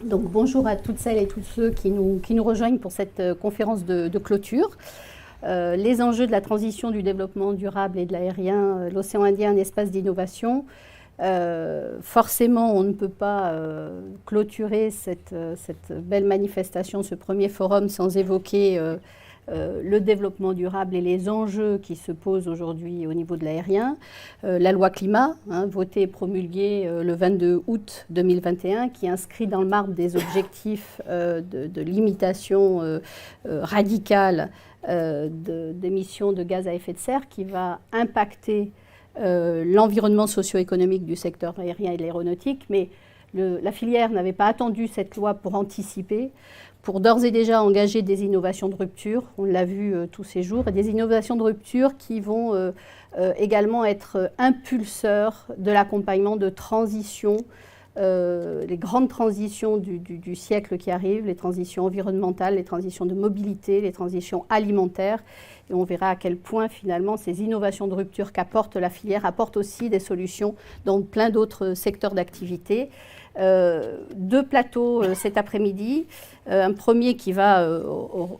Donc bonjour à toutes celles et tous ceux qui nous rejoignent pour cette conférence de clôture. Les enjeux de la transition du développement durable et de l'aérien, l'océan Indien, un espace d'innovation. Forcément, on ne peut pas clôturer cette belle manifestation, ce premier forum, sans évoquer le développement durable et les enjeux qui se posent aujourd'hui au niveau de l'aérien. La loi climat, votée et promulguée le 22 août 2021, qui inscrit dans le marbre des objectifs de limitation radicale d'émissions de gaz à effet de serre, qui va impacter l'environnement socio-économique du secteur aérien et de l'aéronautique, mais la filière n'avait pas attendu cette loi pour anticiper, pour d'ores et déjà engager des innovations de rupture, on l'a vu tous ces jours, et des innovations de rupture qui vont également être impulseurs de l'accompagnement de transitions, les grandes transitions du siècle qui arrive, les transitions environnementales, les transitions de mobilité, les transitions alimentaires. Et on verra à quel point finalement ces innovations de rupture qu'apporte la filière apportent aussi des solutions dans plein d'autres secteurs d'activité. Deux plateaux cet après-midi. Un premier qui va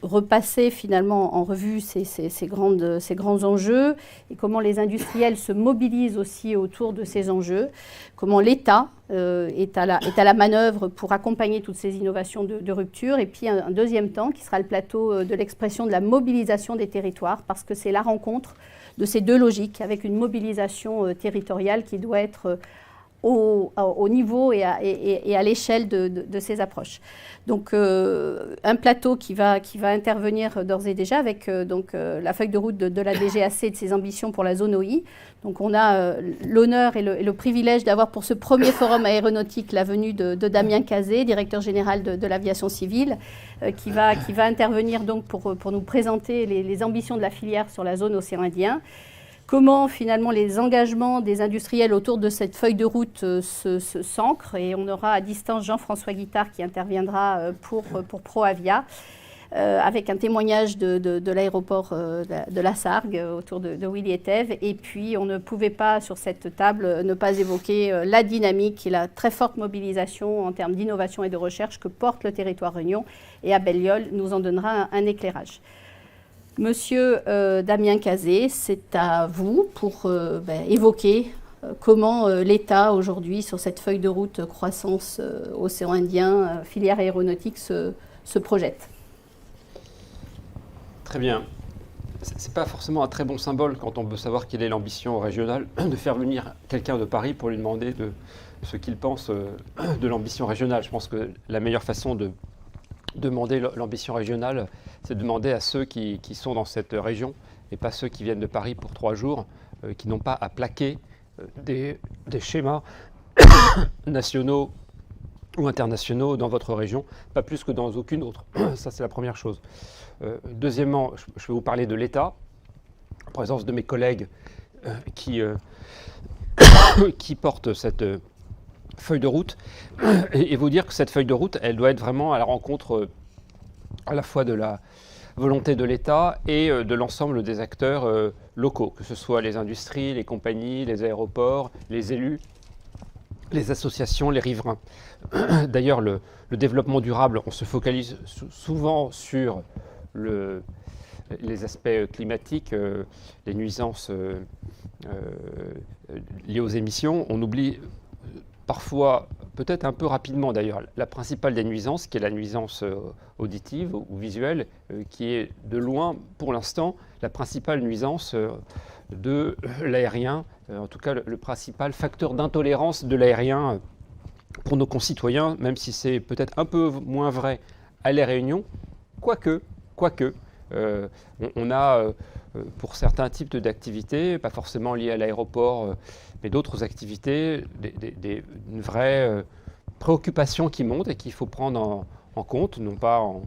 repasser finalement en revue ces grands enjeux et comment les industriels se mobilisent aussi autour de ces enjeux, comment l'État est à la manœuvre pour accompagner toutes ces innovations de rupture. Et puis un deuxième temps qui sera le plateau de l'expression de la mobilisation des territoires, parce que c'est la rencontre de ces deux logiques avec une mobilisation territoriale qui doit être au niveau et à l'échelle de ces approches. Donc un plateau qui va intervenir d'ores et déjà avec la feuille de route de la DGAC et de ses ambitions pour la zone OI. Donc on a l'honneur et le privilège d'avoir pour ce premier forum aéronautique la venue de Damien Cazé, directeur général de l'aviation civile, qui va intervenir donc pour nous présenter les ambitions de la filière sur la zone océan Indien. Comment finalement les engagements des industriels autour de cette feuille de route s'ancrent, et on aura à distance Jean-François Guittard qui interviendra pour ProAvia avec un témoignage de l'aéroport de la Sargue autour de Willy et Thèves. Et puis on ne pouvait pas sur cette table ne pas évoquer la dynamique et la très forte mobilisation en termes d'innovation et de recherche que porte le territoire Réunion, et Abel nous en donnera un éclairage. Monsieur Damien Cazé, c'est à vous pour évoquer comment l'État aujourd'hui, sur cette feuille de route croissance océan Indien, filière aéronautique, se projette. Très bien. Ce n'est pas forcément un très bon symbole quand on veut savoir quelle est l'ambition régionale de faire venir quelqu'un de Paris pour lui demander de ce qu'il pense de l'ambition régionale. Je pense que la meilleure façon de demander l'ambition régionale, c'est de demander à ceux qui sont dans cette région et pas ceux qui viennent de Paris pour 3 jours, qui n'ont pas à plaquer des schémas nationaux ou internationaux dans votre région, pas plus que dans aucune autre. Ça, c'est la première chose. Deuxièmement, je vais vous parler de l'État, en présence de mes collègues qui portent cette feuille de route, et vous dire que cette feuille de route, elle doit être vraiment à la rencontre à la fois de la volonté de l'État et de l'ensemble des acteurs locaux, que ce soit les industries, les compagnies, les aéroports, les élus, les associations, les riverains. D'ailleurs, le développement durable, on se focalise souvent sur les aspects climatiques, les nuisances liées aux émissions. On oublie parfois, peut-être un peu rapidement d'ailleurs, la principale des nuisances, qui est la nuisance auditive ou visuelle, qui est de loin, pour l'instant, la principale nuisance de l'aérien, en tout cas le principal facteur d'intolérance de l'aérien pour nos concitoyens, même si c'est peut-être un peu moins vrai à Les Réunions, quoique, on a pour certains types d'activités, pas forcément liées à l'aéroport, mais d'autres activités, une vraie préoccupation qui monte et qu'il faut prendre en compte, non pas en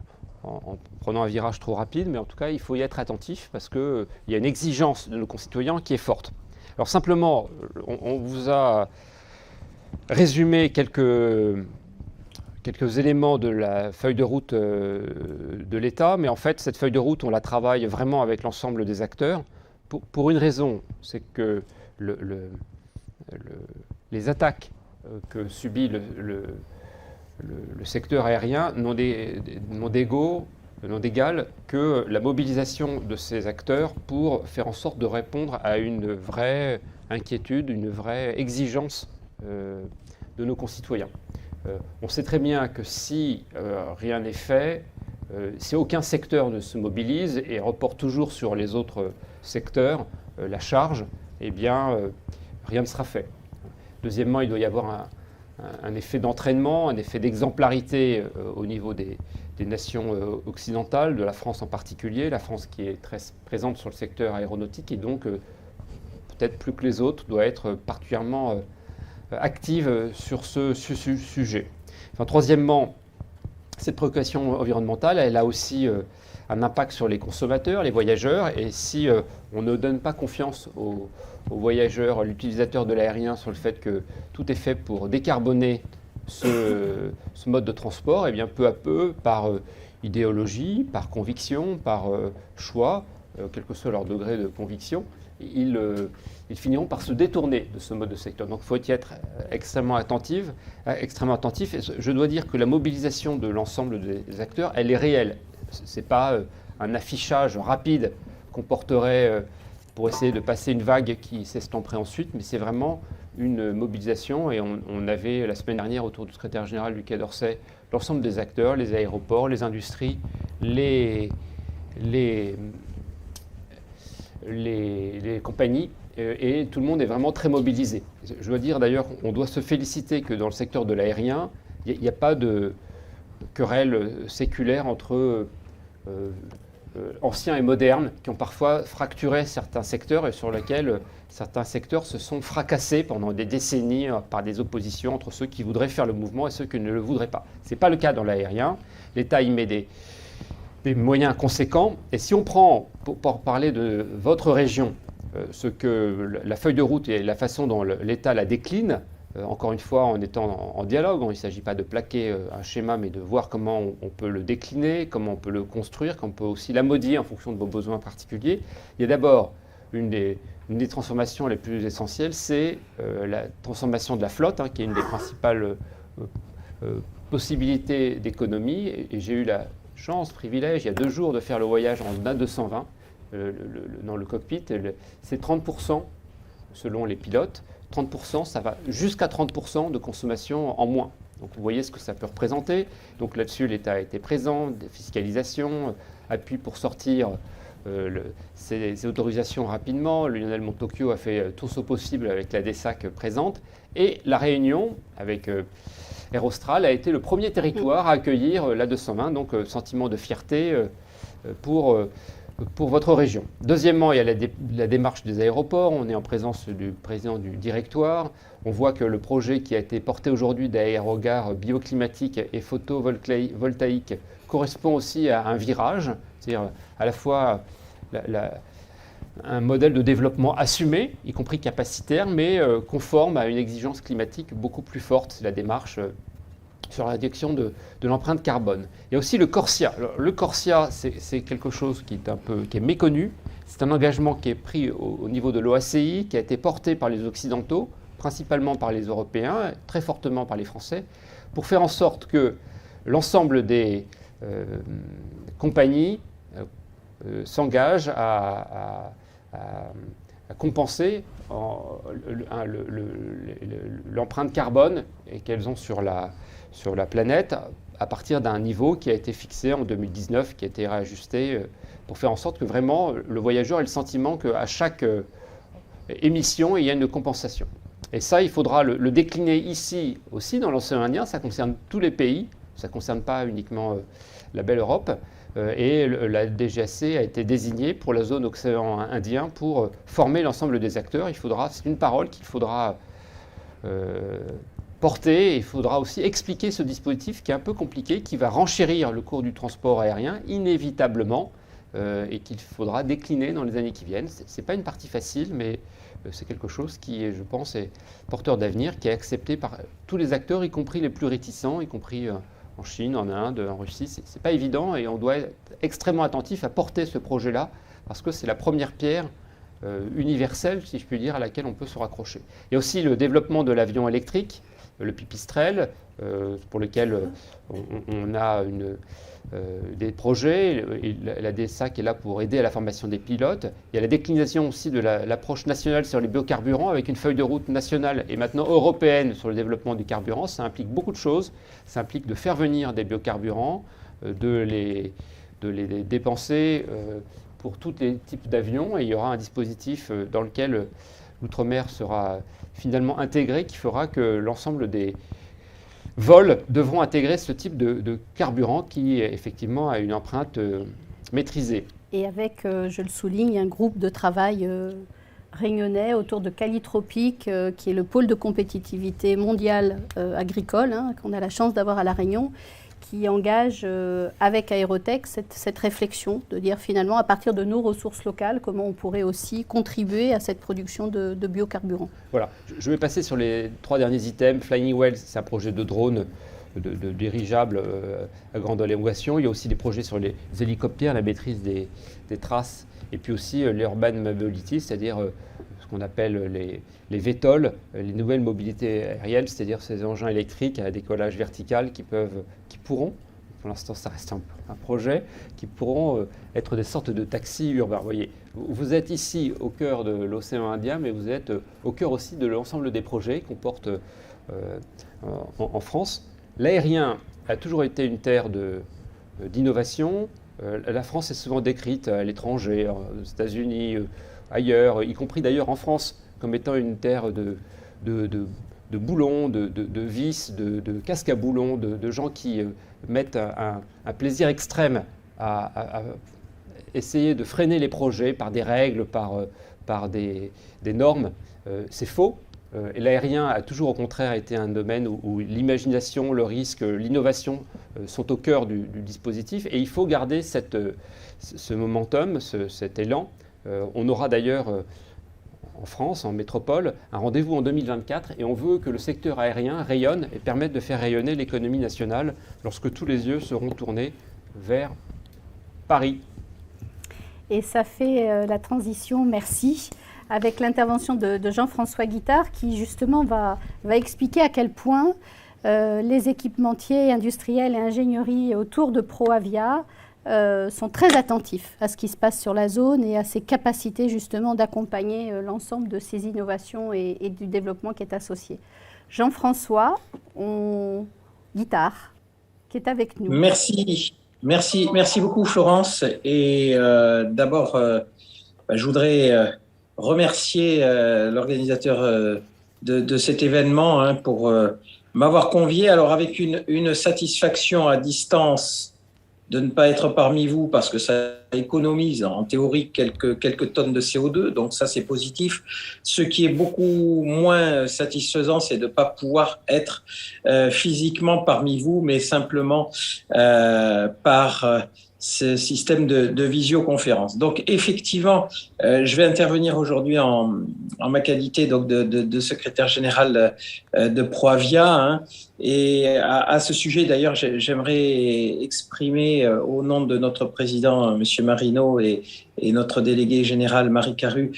prenant un virage trop rapide, mais en tout cas, il faut y être attentif parce qu'il y a une exigence de nos concitoyens qui est forte. Alors simplement, on vous a résumé quelques éléments de la feuille de route de l'État, mais en fait, cette feuille de route, on la travaille vraiment avec l'ensemble des acteurs pour une raison, c'est que les attaques que subit le secteur aérien n'ont d'égal que la mobilisation de ces acteurs pour faire en sorte de répondre à une vraie inquiétude, une vraie exigence de nos concitoyens. On sait très bien que si rien n'est fait, si aucun secteur ne se mobilise et reporte toujours sur les autres secteurs la charge, eh bien, rien ne sera fait. Deuxièmement, il doit y avoir un effet d'entraînement, un effet d'exemplarité au niveau des nations occidentales, de la France en particulier, la France qui est très présente sur le secteur aéronautique et donc peut-être plus que les autres doit être particulièrement active sur ce sujet. Enfin, troisièmement, cette préoccupation environnementale, elle a aussi un impact sur les consommateurs, les voyageurs, et si on ne donne pas confiance aux voyageurs, l'utilisateur de l'aérien sur le fait que tout est fait pour décarboner ce mode de transport, et bien peu à peu, par idéologie, par conviction, par choix, quel que soit leur degré de conviction, ils finiront par se détourner de ce mode de secteur. Donc il faut y être extrêmement attentif. Et je dois dire que la mobilisation de l'ensemble des acteurs, elle est réelle. Ce n'est pas un affichage rapide qu'on porterait pour essayer de passer une vague qui s'estomperait ensuite, mais c'est vraiment une mobilisation. Et on avait la semaine dernière autour du secrétaire général du Quai d'Orsay l'ensemble des acteurs, les aéroports, les industries, les compagnies, et tout le monde est vraiment très mobilisé. Je dois dire d'ailleurs qu'on doit se féliciter que dans le secteur de l'aérien, il n'y a pas de querelle séculaire entre anciens et modernes qui ont parfois fracturé certains secteurs et sur lesquels certains secteurs se sont fracassés pendant des décennies par des oppositions entre ceux qui voudraient faire le mouvement et ceux qui ne le voudraient pas. Ce n'est pas le cas dans l'aérien. L'État y met des moyens conséquents. Et si on prend, pour parler de votre région, ce que la feuille de route et la façon dont l'État la décline, encore une fois en étant en dialogue, il ne s'agit pas de plaquer un schéma, mais de voir comment on peut le décliner, comment on peut le construire, comment on peut aussi l'amodier en fonction de vos besoins particuliers. Il y a d'abord une des transformations les plus essentielles, c'est la transformation de la flotte, qui est une des principales possibilités d'économie. Et j'ai eu la chance, privilège, il y a 2 jours de faire le voyage en A220 dans le cockpit. C'est 30% selon les pilotes. 30%, ça va jusqu'à 30% de consommation en moins. Donc vous voyez ce que ça peut représenter. Donc là-dessus, l'État a été présent, des fiscalisations, appui pour sortir ces autorisations rapidement. Le Lionel Montocchio a fait tout ce possible avec la DESAC présente. Et la Réunion, avec Air Austral, a été le premier territoire à accueillir l'A220, donc sentiment de fierté pour votre région. Deuxièmement, il y a la démarche des aéroports. On est en présence du président du directoire. On voit que le projet qui a été porté aujourd'hui d'aérogare bioclimatique et photovoltaïque correspond aussi à un virage, c'est-à-dire à la fois un modèle de développement assumé, y compris capacitaire, mais conforme à une exigence climatique beaucoup plus forte. C'est la démarche sur la réduction de l'empreinte carbone. Il y a aussi le CORSIA. Alors, le CORSIA, c'est quelque chose qui est méconnu. C'est un engagement qui est pris au niveau de l'OACI, qui a été porté par les Occidentaux, principalement par les Européens, très fortement par les Français, pour faire en sorte que l'ensemble des compagnies s'engagent à compenser l'empreinte carbone qu'elles ont sur la planète à partir d'un niveau qui a été fixé en 2019, qui a été réajusté pour faire en sorte que vraiment le voyageur ait le sentiment qu'à chaque émission, il y a une compensation. Et ça, il faudra le décliner ici aussi dans l'océan Indien. Ça concerne tous les pays, ça ne concerne pas uniquement la belle Europe. Et la DGAC a été désignée pour la zone océan Indien pour former l'ensemble des acteurs. C'est une parole qu'il faudra porter. Il faudra aussi expliquer ce dispositif qui est un peu compliqué, qui va renchérir le cours du transport aérien inévitablement et qu'il faudra décliner dans les années qui viennent. Ce n'est pas une partie facile, mais c'est quelque chose qui, je pense, est porteur d'avenir, qui est accepté par tous les acteurs, y compris les plus réticents, y compris en Chine, en Inde, en Russie. Ce n'est pas évident et on doit être extrêmement attentif à porter ce projet-là parce que c'est la première pierre universelle, si je puis dire, à laquelle on peut se raccrocher. Il y a aussi le développement de l'avion électrique. le pipistrelle, pour lequel on a des projets. La DSA qui est là pour aider à la formation des pilotes. Il y a la déclinaison aussi de l'approche nationale sur les biocarburants avec une feuille de route nationale et maintenant européenne sur le développement du carburant. Ça implique beaucoup de choses. Ça implique de faire venir des biocarburants, de les dépenser pour tous les types d'avions, et il y aura un dispositif dans lequel l'outre-mer sera finalement intégré qui fera que l'ensemble des vols devront intégrer ce type de carburant qui effectivement a une empreinte maîtrisée. Et avec, je le souligne, un groupe de travail réunionnais autour de Calitropique, qui est le pôle de compétitivité mondiale agricole, qu'on a la chance d'avoir à La Réunion, qui engage avec Aérotech cette réflexion de dire finalement à partir de nos ressources locales comment on pourrait aussi contribuer à cette production de biocarburants. Voilà, je vais passer sur les 3 derniers items. Flying Wells, c'est un projet de drone de dirigeable à grande élévation. Il y a aussi des projets sur les hélicoptères, la maîtrise des traces, et puis aussi l'urban mobility, c'est-à-dire ce qu'on appelle les VTOL, les nouvelles mobilités aériennes, c'est-à-dire ces engins électriques à décollage vertical qui pourront, pour l'instant ça reste un projet, qui pourront être des sortes de taxis urbains. Vous voyez, vous êtes ici au cœur de l'océan Indien, mais vous êtes au cœur aussi de l'ensemble des projets qu'on porte en France. L'aérien a toujours été une terre d'innovation. La France est souvent décrite à l'étranger, aux États-Unis, ailleurs, y compris d'ailleurs en France, comme étant une terre de boulons, de vis, de casques à boulons, de gens qui mettent un plaisir extrême à essayer de freiner les projets par des règles, par des normes. C'est faux. Et l'aérien a toujours au contraire été un domaine où l'imagination, le risque, l'innovation sont au cœur du dispositif. Et il faut garder ce momentum, cet élan. On aura d'ailleurs en France, en métropole, un rendez-vous en 2024 et on veut que le secteur aérien rayonne et permette de faire rayonner l'économie nationale lorsque tous les yeux seront tournés vers Paris. Et ça fait la transition, merci, avec l'intervention de Jean-François Guittard qui justement va expliquer à quel point les équipementiers industriels et ingénierie autour de ProAvia sont très attentifs à ce qui se passe sur la zone et à ses capacités justement d'accompagner l'ensemble de ces innovations et du développement qui est associé. Jean-François Guittard, qui est avec nous. Merci beaucoup Florence. Et d'abord, je voudrais remercier l'organisateur de cet événement pour m'avoir convié. Alors avec une satisfaction à distance de ne pas être parmi vous parce que ça économise en théorie quelques tonnes de CO2, donc ça c'est positif. Ce qui est beaucoup moins satisfaisant, c'est de ne pas pouvoir être physiquement parmi vous, mais simplement par ce système de visioconférence. Donc effectivement, je vais intervenir aujourd'hui en ma qualité donc de secrétaire général de ProAvia. Et à ce sujet, d'ailleurs, j'aimerais exprimer au nom de notre président, Monsieur Marino, et notre délégué général, Marie Caru,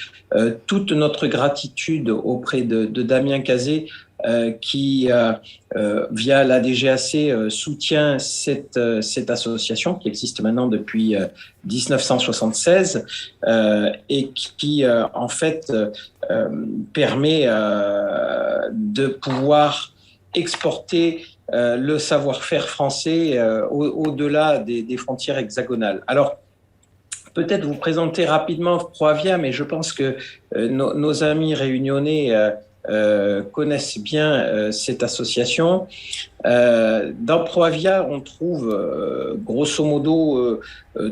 toute notre gratitude auprès de Damien Cazé, qui, via la DGAC, soutient cette association qui existe maintenant depuis 1976 et qui, en fait, permet de pouvoir exporter le savoir-faire français au-delà des frontières hexagonales. Alors, peut-être vous présenter rapidement ProAvia, mais je pense que nos amis réunionnais connaissent bien cette association. Dans ProAvia, on trouve grosso modo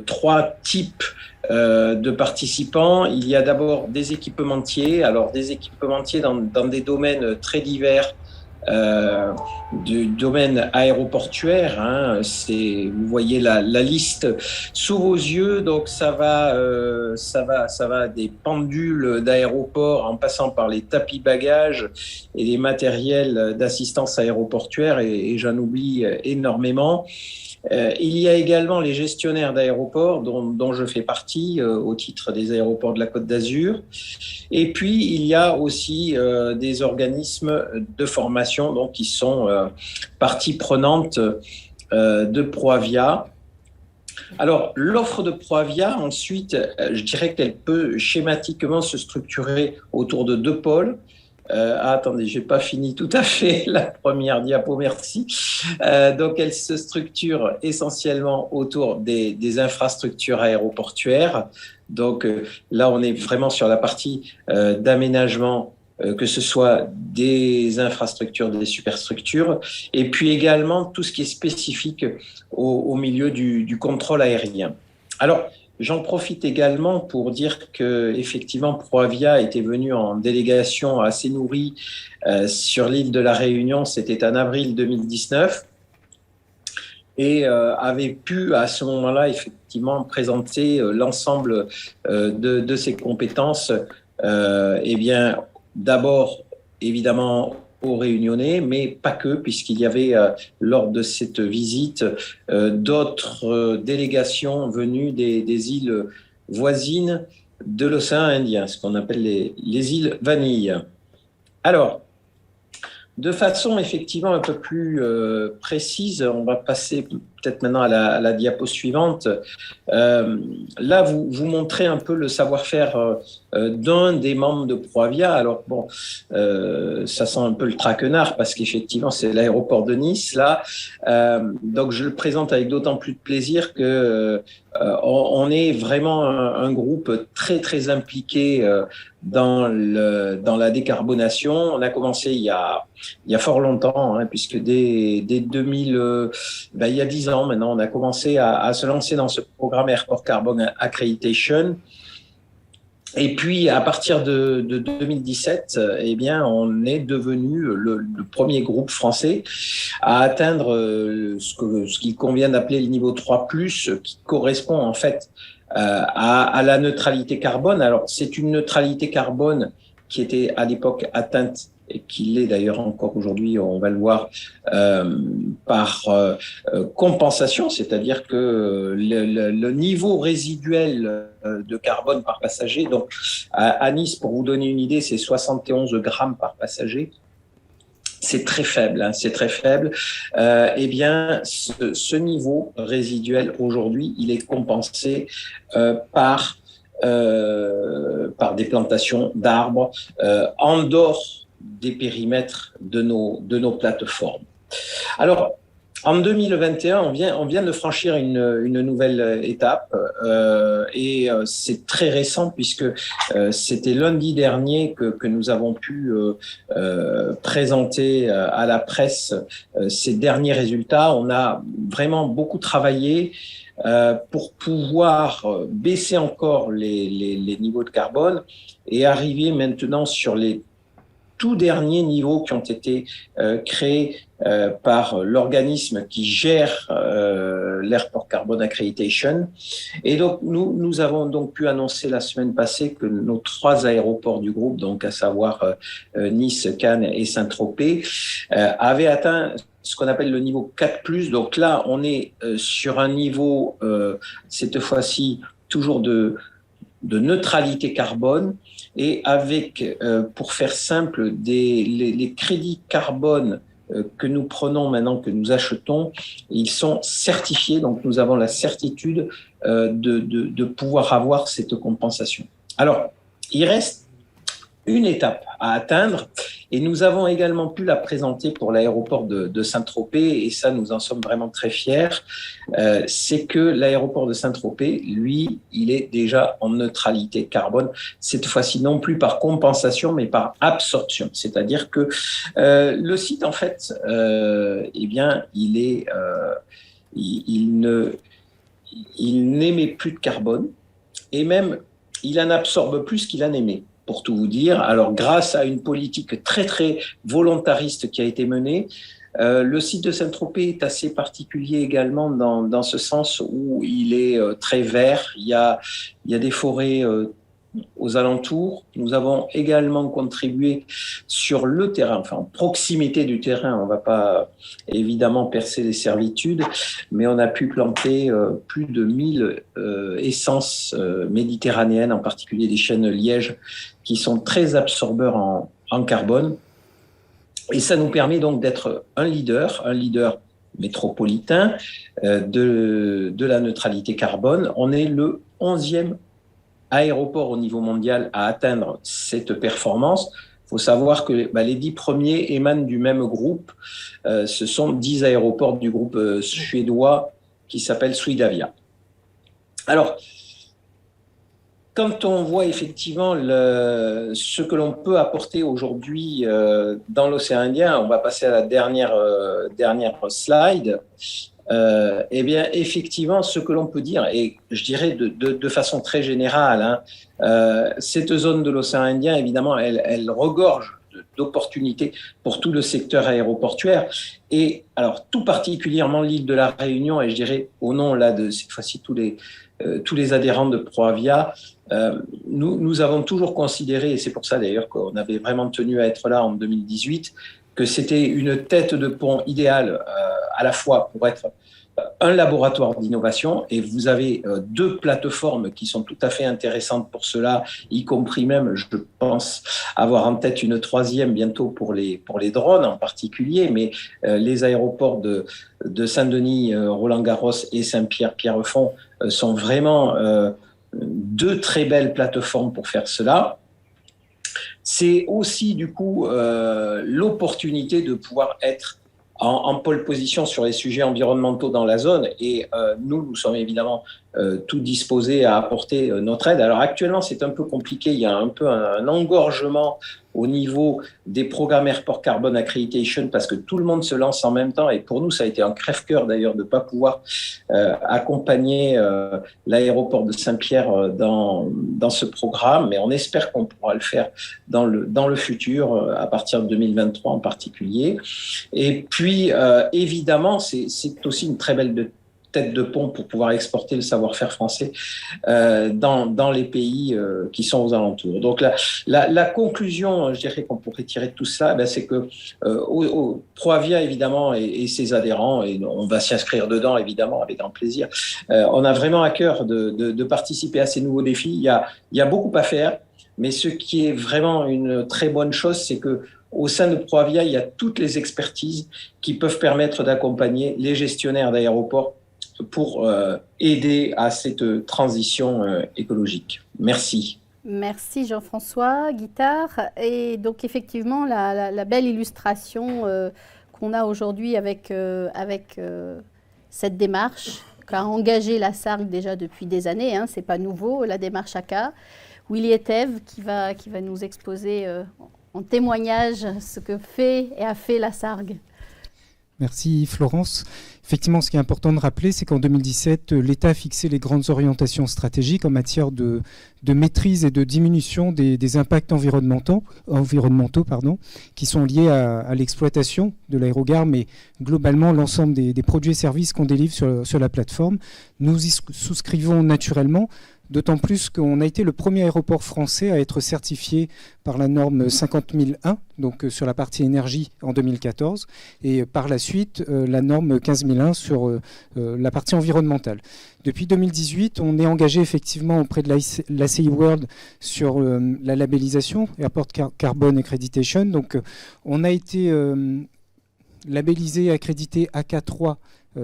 3 types de participants. Il y a d'abord des équipementiers, alors des équipementiers dans des domaines très divers, du domaine aéroportuaire. Vous voyez la liste sous vos yeux, donc ça va des pendules d'aéroport en passant par les tapis bagages et les matériels d'assistance aéroportuaire et j'en oublie énormément. Il y a également les gestionnaires d'aéroports, dont je fais partie au titre des aéroports de la Côte d'Azur. Et puis, il y a aussi des organismes de formation donc, qui sont partie prenante de Proavia. Alors, l'offre de Proavia, ensuite, je dirais qu'elle peut schématiquement se structurer autour de deux pôles. Attendez, je n'ai pas fini tout à fait la première diapo, merci. Donc, elle se structure essentiellement autour des infrastructures aéroportuaires. Donc, là, on est vraiment sur la partie d'aménagement, que ce soit des infrastructures, des superstructures, et puis également tout ce qui est spécifique au milieu du contrôle aérien. Alors, j'en profite également pour dire que effectivement Proavia était venu en délégation assez nourrie sur l'île de la Réunion, c'était en avril 2019, et avait pu à ce moment-là effectivement présenter l'ensemble de ses compétences, eh bien d'abord évidemment aux Réunionnais, mais pas que, puisqu'il y avait lors de cette visite d'autres délégations venues des îles voisines de l'océan Indien, ce qu'on appelle les îles Vanille. Alors, de façon effectivement un peu plus précise, on va passer peut-être maintenant à la diapo suivante. Là, vous montrez un peu le savoir-faire d'un des membres de Proavia. Alors bon, ça sent un peu le traquenard parce qu'effectivement, c'est l'aéroport de Nice, là. Donc, je le présente avec d'autant plus de plaisir que on est vraiment un groupe très, très impliqué dans la décarbonation. On a commencé il y a fort longtemps, hein, puisque dès 2000, il y a 10 ans maintenant, on a commencé à se lancer dans ce programme Airport Carbon Accreditation. Et puis, à partir de 2017, eh bien, on est devenu le premier groupe français à atteindre ce qu'il convient d'appeler le niveau 3+, qui correspond en fait à la neutralité carbone. Alors, c'est une neutralité carbone qui était à l'époque atteinte et qui l'est d'ailleurs encore aujourd'hui, on va le voir, par compensation, c'est-à-dire que le niveau résiduel de carbone par passager, donc à Nice, pour vous donner une idée, c'est 71 grammes par passager. C'est très faible, hein, c'est très faible. Eh bien, ce niveau résiduel aujourd'hui, il est compensé par des plantations d'arbres en dehors des périmètres de nos plateformes. Alors, en 2021, on vient de franchir une nouvelle étape et c'est très récent puisque c'était lundi dernier que nous avons pu présenter à la presse ces derniers résultats. On a vraiment beaucoup travaillé pour pouvoir baisser encore les niveaux de carbone et arriver maintenant sur les tout derniers niveaux qui ont été créés par l'organisme qui gère l'Airport Carbon Accreditation. Et donc, nous avons donc pu annoncer la semaine passée que nos 3 aéroports du groupe, donc à savoir Nice, Cannes et Saint-Tropez, avaient atteint ce qu'on appelle le niveau 4+. Donc là, on est sur un niveau, cette fois-ci, toujours de neutralité carbone, et avec, pour faire simple, les crédits carbone que nous prenons maintenant, que nous achetons, ils sont certifiés, donc nous avons la certitude de pouvoir avoir cette compensation. Alors, il reste une étape à atteindre et nous avons également pu la présenter pour l'aéroport de Saint-Tropez et ça, nous en sommes vraiment très fiers. C'est que l'aéroport de Saint-Tropez, lui, il est déjà en neutralité carbone, cette fois-ci non plus par compensation, mais par absorption. C'est-à-dire que le site, en fait, eh bien, il n'émet plus de carbone et même, il en absorbe plus qu'il en émet. Pour tout vous dire, alors grâce à une politique très très volontariste qui a été menée, le site de Saint-Tropez est assez particulier également dans ce sens où il est très vert. Il y a des forêts aux alentours. Nous avons également contribué sur le terrain, enfin en proximité du terrain. On ne va pas évidemment percer les servitudes, mais on a pu planter plus de 1000 essences méditerranéennes, en particulier des chênes lièges, qui sont très absorbeurs en carbone. Et ça nous permet donc d'être un leader métropolitain de la neutralité carbone. On est le 11e aéroport au niveau mondial à atteindre cette performance. Il faut savoir que les 10 premiers émanent du même groupe. Ce sont 10 aéroports du groupe suédois qui s'appelle Swedavia. Alors, quand on voit effectivement ce que l'on peut apporter aujourd'hui dans l'océan Indien, on va passer à la dernière slide. Eh bien, effectivement, ce que l'on peut dire, et je dirais de façon très générale, cette zone de l'océan Indien, évidemment, elle regorge d'opportunités pour tout le secteur aéroportuaire. Et alors, tout particulièrement l'île de la Réunion, et je dirais au nom là de cette fois-ci tous les adhérents de ProAvia, nous avons toujours considéré, et c'est pour ça d'ailleurs qu'on avait vraiment tenu à être là en 2018, que c'était une tête de pont idéale à la fois pour être un laboratoire d'innovation, et vous avez 2 plateformes qui sont tout à fait intéressantes pour cela, y compris même, je pense, avoir en tête une 3e bientôt pour les drones en particulier, mais les aéroports de Saint-Denis, Roland-Garros et Saint-Pierre-Pierrefonds sont vraiment 2 très belles plateformes pour faire cela. C'est aussi du coup l'opportunité de pouvoir être en pole position sur les sujets environnementaux dans la zone, et nous sommes évidemment tout disposés à apporter notre aide. Alors actuellement, c'est un peu compliqué, il y a un peu un engorgement au niveau des programmes Airport Carbon Accreditation parce que tout le monde se lance en même temps, et pour nous, ça a été un crève-cœur d'ailleurs de ne pas pouvoir accompagner l'aéroport de Saint-Pierre dans ce programme, mais on espère qu'on pourra le faire dans le futur, à partir de 2023 en particulier. Et puis, évidemment, c'est aussi une très belle tête de pont pour pouvoir exporter le savoir-faire français dans les pays qui sont aux alentours. Donc la conclusion, je dirais, qu'on pourrait tirer de tout ça, c'est que ProAvia, évidemment, et ses adhérents, et on va s'y inscrire dedans, évidemment, avec grand plaisir, on a vraiment à cœur de participer à ces nouveaux défis. Il y a beaucoup à faire, mais ce qui est vraiment une très bonne chose, c'est que au sein de ProAvia, il y a toutes les expertises qui peuvent permettre d'accompagner les gestionnaires d'aéroports pour aider à cette transition écologique. Merci. Merci Jean-François Guittard. Et donc effectivement, la belle illustration qu'on a aujourd'hui avec cette démarche qu'a engagée la SARC déjà depuis des années, ce n'est pas nouveau, la démarche ACA. Willy Etève qui va nous exposer en témoignage ce que fait et a fait la SARG. Merci Florence. Effectivement, ce qui est important de rappeler, c'est qu'en 2017, l'État a fixé les grandes orientations stratégiques en matière de maîtrise et de diminution des impacts environnementaux qui sont liés à l'exploitation de l'aérogare, mais globalement l'ensemble des produits et services qu'on délivre sur la plateforme. Nous y souscrivons naturellement, d'autant plus qu'on a été le premier aéroport français à être certifié par la norme 50001, donc sur la partie énergie en 2014, et par la suite la norme 15001 sur la partie environnementale. Depuis 2018, on est engagé effectivement auprès de l'ACI World sur la labellisation Airport Carbon Accreditation. Donc on a été labellisé et accrédité AK3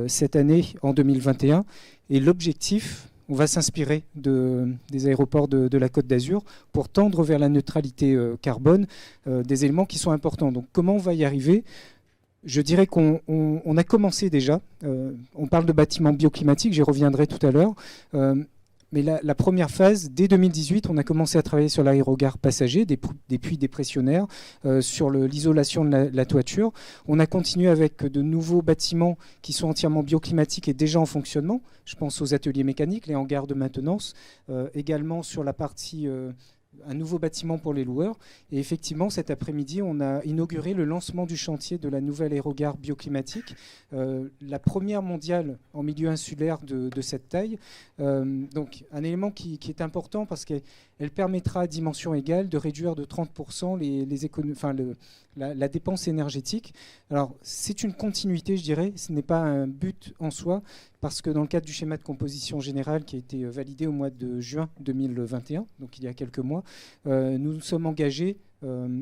cette année en 2021, et l'objectif, on va s'inspirer des aéroports de la Côte d'Azur pour tendre vers la neutralité carbone, des éléments qui sont importants. Donc comment on va y arriver ? Je dirais qu'on a commencé déjà. On parle de bâtiments bioclimatiques, j'y reviendrai tout à l'heure. Mais la première phase, dès 2018, on a commencé à travailler sur l'aérogare passager, des puits dépressionnaires, sur l'isolation de la toiture. On a continué avec de nouveaux bâtiments qui sont entièrement bioclimatiques et déjà en fonctionnement. Je pense aux ateliers mécaniques, les hangars de maintenance, également sur la partie un nouveau bâtiment pour les loueurs. Et effectivement, cet après-midi, on a inauguré le lancement du chantier de la nouvelle aérogare bioclimatique, la première mondiale en milieu insulaire de cette taille. Donc un élément qui est important parce qu'elle permettra à dimension égale de réduire de 30% la dépense énergétique. Alors c'est une continuité, je dirais, ce n'est pas un but en soi, parce que dans le cadre du schéma de composition générale qui a été validé au mois de juin 2021, donc il y a quelques mois, nous nous sommes engagés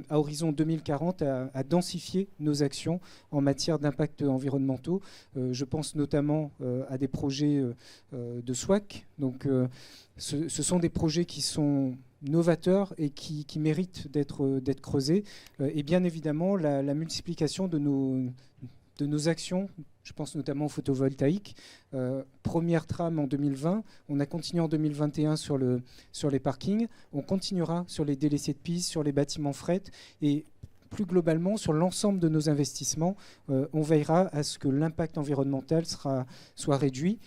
à horizon 2040 à densifier nos actions en matière d'impact environnementaux. Je pense notamment à des projets de SWAC. Donc, ce sont des projets qui sont novateurs et qui méritent d'être creusés. Et bien évidemment, la multiplication de nos actions. Je pense notamment au photovoltaïque. Première trame en 2020. On a continué en 2021 sur les parkings. On continuera sur les délaissés de piste, sur les bâtiments fret. Et plus globalement, sur l'ensemble de nos investissements, on veillera à ce que l'impact environnemental soit réduit.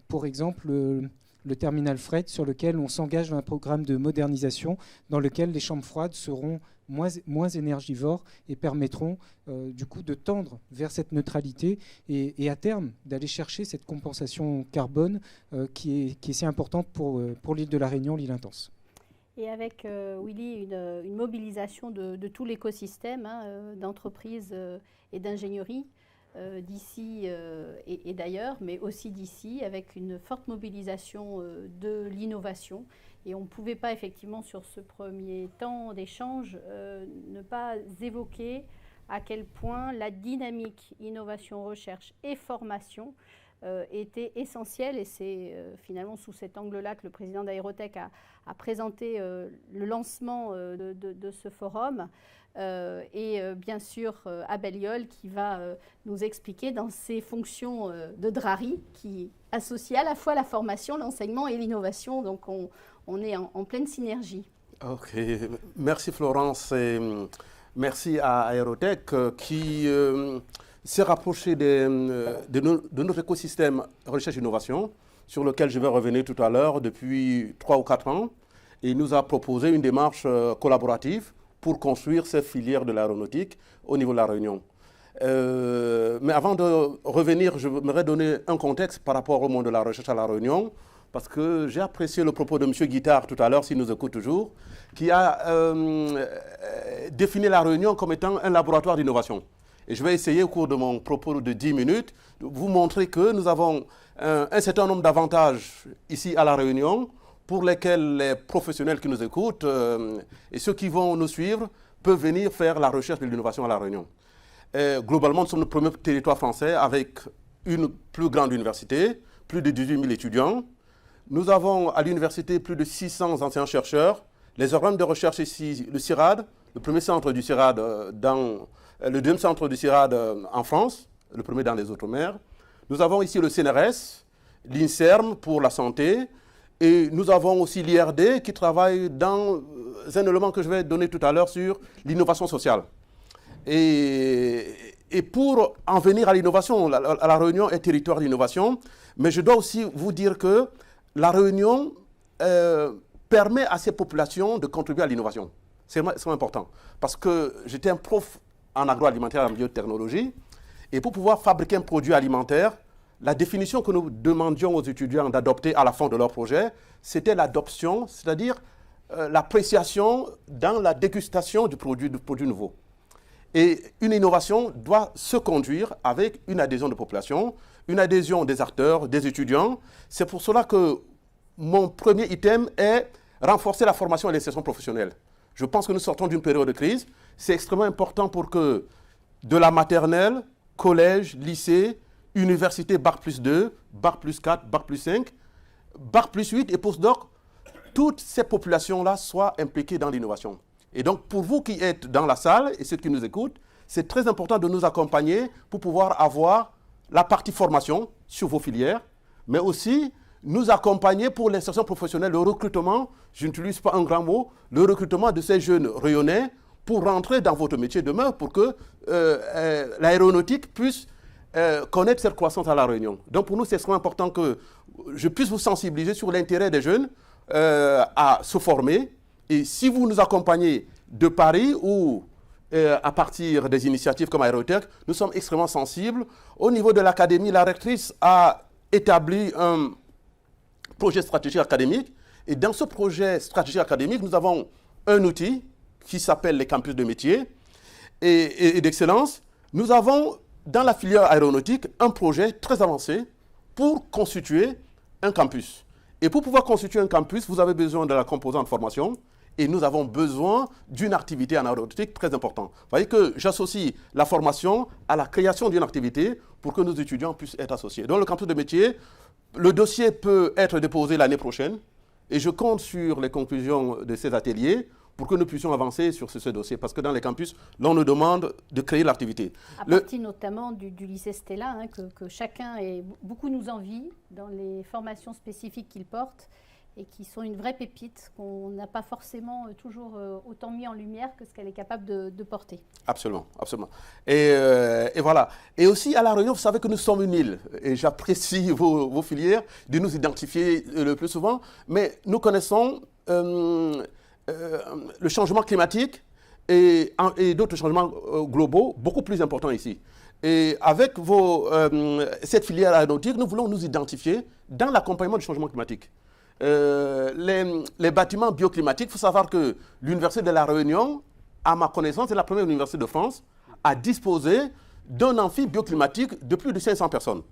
Pour exemple, le terminal fret sur lequel on s'engage dans un programme de modernisation dans lequel les chambres froides seront moins énergivores et permettront du coup de tendre vers cette neutralité et à terme d'aller chercher cette compensation carbone qui est si importante pour l'île de la Réunion, l'île Intense. Et avec, Willy, une mobilisation de tout l'écosystème d'entreprises et d'ingénierie d'ici et d'ailleurs, mais aussi d'ici, avec une forte mobilisation de l'innovation. Et on ne pouvait pas, effectivement, sur ce premier temps d'échange, ne pas évoquer à quel point la dynamique innovation, recherche et formation était essentielle. Et c'est finalement sous cet angle-là que le président d'Aérotech a présenté le lancement de ce forum. Et bien sûr Abel Yol qui va nous expliquer dans ses fonctions de Drari qui associe à la fois la formation, l'enseignement et l'innovation. Donc on est en pleine synergie. Ok, merci Florence et merci à Aérotech qui s'est rapproché de notre écosystème recherche et innovation sur lequel je vais revenir tout à l'heure depuis 3 ou 4 ans et nous a proposé une démarche collaborative pour construire ces filières de l'aéronautique au niveau de la Réunion. Mais avant de revenir, je voudrais donner un contexte par rapport au monde de la recherche à la Réunion, parce que j'ai apprécié le propos de M. Guittard tout à l'heure, s'il nous écoute toujours, qui a défini la Réunion comme étant un laboratoire d'innovation. Et je vais essayer au cours de mon propos de 10 minutes de vous montrer que nous avons un certain nombre d'avantages ici à la Réunion, pour lesquels les professionnels qui nous écoutent et ceux qui vont nous suivre peuvent venir faire la recherche de l'innovation à La Réunion. Globalement, nous sommes le premier territoire français avec une plus grande université, plus de 18 000 étudiants. Nous avons à l'université plus de 600 anciens chercheurs. Les organes de recherche ici, le CIRAD, le premier centre du CIRAD le deuxième centre du CIRAD en France, le premier dans les Outre-mer. Nous avons ici le CNRS, l'INSERM pour la santé. Et nous avons aussi l'IRD qui travaille dans un élément que je vais donner tout à l'heure sur l'innovation sociale. Et pour en venir à l'innovation, la Réunion est territoire d'innovation, mais je dois aussi vous dire que la Réunion permet à ces populations de contribuer à l'innovation. C'est important, parce que j'étais un prof en agroalimentaire et en biotechnologie, et pour pouvoir fabriquer un produit alimentaire, la définition que nous demandions aux étudiants d'adopter à la fin de leur projet, c'était l'adoption, c'est-à-dire l'appréciation dans la dégustation du produit nouveau. Et une innovation doit se conduire avec une adhésion de population, une adhésion des acteurs, des étudiants. C'est pour cela que mon premier item est renforcer la formation et l'insertion professionnelle. Je pense que nous sortons d'une période de crise. C'est extrêmement important pour que de la maternelle, collège, lycée, université, Bac plus 2, Bac plus 4, Bac plus 5, Bac plus 8 et postdoc, toutes ces populations-là soient impliquées dans l'innovation. Et donc, pour vous qui êtes dans la salle et ceux qui nous écoutent, c'est très important de nous accompagner pour pouvoir avoir la partie formation sur vos filières, mais aussi nous accompagner pour l'insertion professionnelle, le recrutement, je n'utilise pas un grand mot, le recrutement de ces jeunes rayonnais pour rentrer dans votre métier demain, pour que l'aéronautique puisse connaître cette croissance à La Réunion. Donc pour nous, c'est extrêmement important que je puisse vous sensibiliser sur l'intérêt des jeunes à se former, Et si vous nous accompagnez de Paris ou à partir des initiatives comme Aérotech, nous sommes extrêmement sensibles. Au niveau de l'académie, la rectrice a établi un projet stratégique académique. Et dans ce projet stratégique académique, nous avons un outil qui s'appelle les campus de métier et d'excellence. Nous avons dans la filière aéronautique un projet très avancé pour constituer un campus. Et pour pouvoir constituer un campus, vous avez besoin de la composante formation. Et nous avons besoin d'une activité en aéronautique très importante. Vous voyez que j'associe la formation à la création d'une activité pour que nos étudiants puissent être associés. Dans le campus de métier, le dossier peut être déposé l'année prochaine et je compte sur les conclusions de ces ateliers pour que nous puissions avancer sur ce dossier. Parce que dans les campus, l'on nous demande de créer l'activité. À partir notamment du lycée Stella, que chacun et beaucoup nous envient dans les formations spécifiques qu'il porte, et qui sont une vraie pépite qu'on n'a pas forcément toujours autant mis en lumière que ce qu'elle est capable de porter. Absolument, absolument. Et voilà. Et aussi, à La Réunion, vous savez que nous sommes une île. Et j'apprécie vos filières de nous identifier le plus souvent. Mais nous connaissons le changement climatique et d'autres changements globaux beaucoup plus importants ici. Et avec cette filière aéronautique, nous voulons nous identifier dans l'accompagnement du changement climatique. Les bâtiments bioclimatiques, il faut savoir que l'Université de La Réunion, à ma connaissance, est la première université de France à disposer d'un amphi bioclimatique de plus de 500 personnes.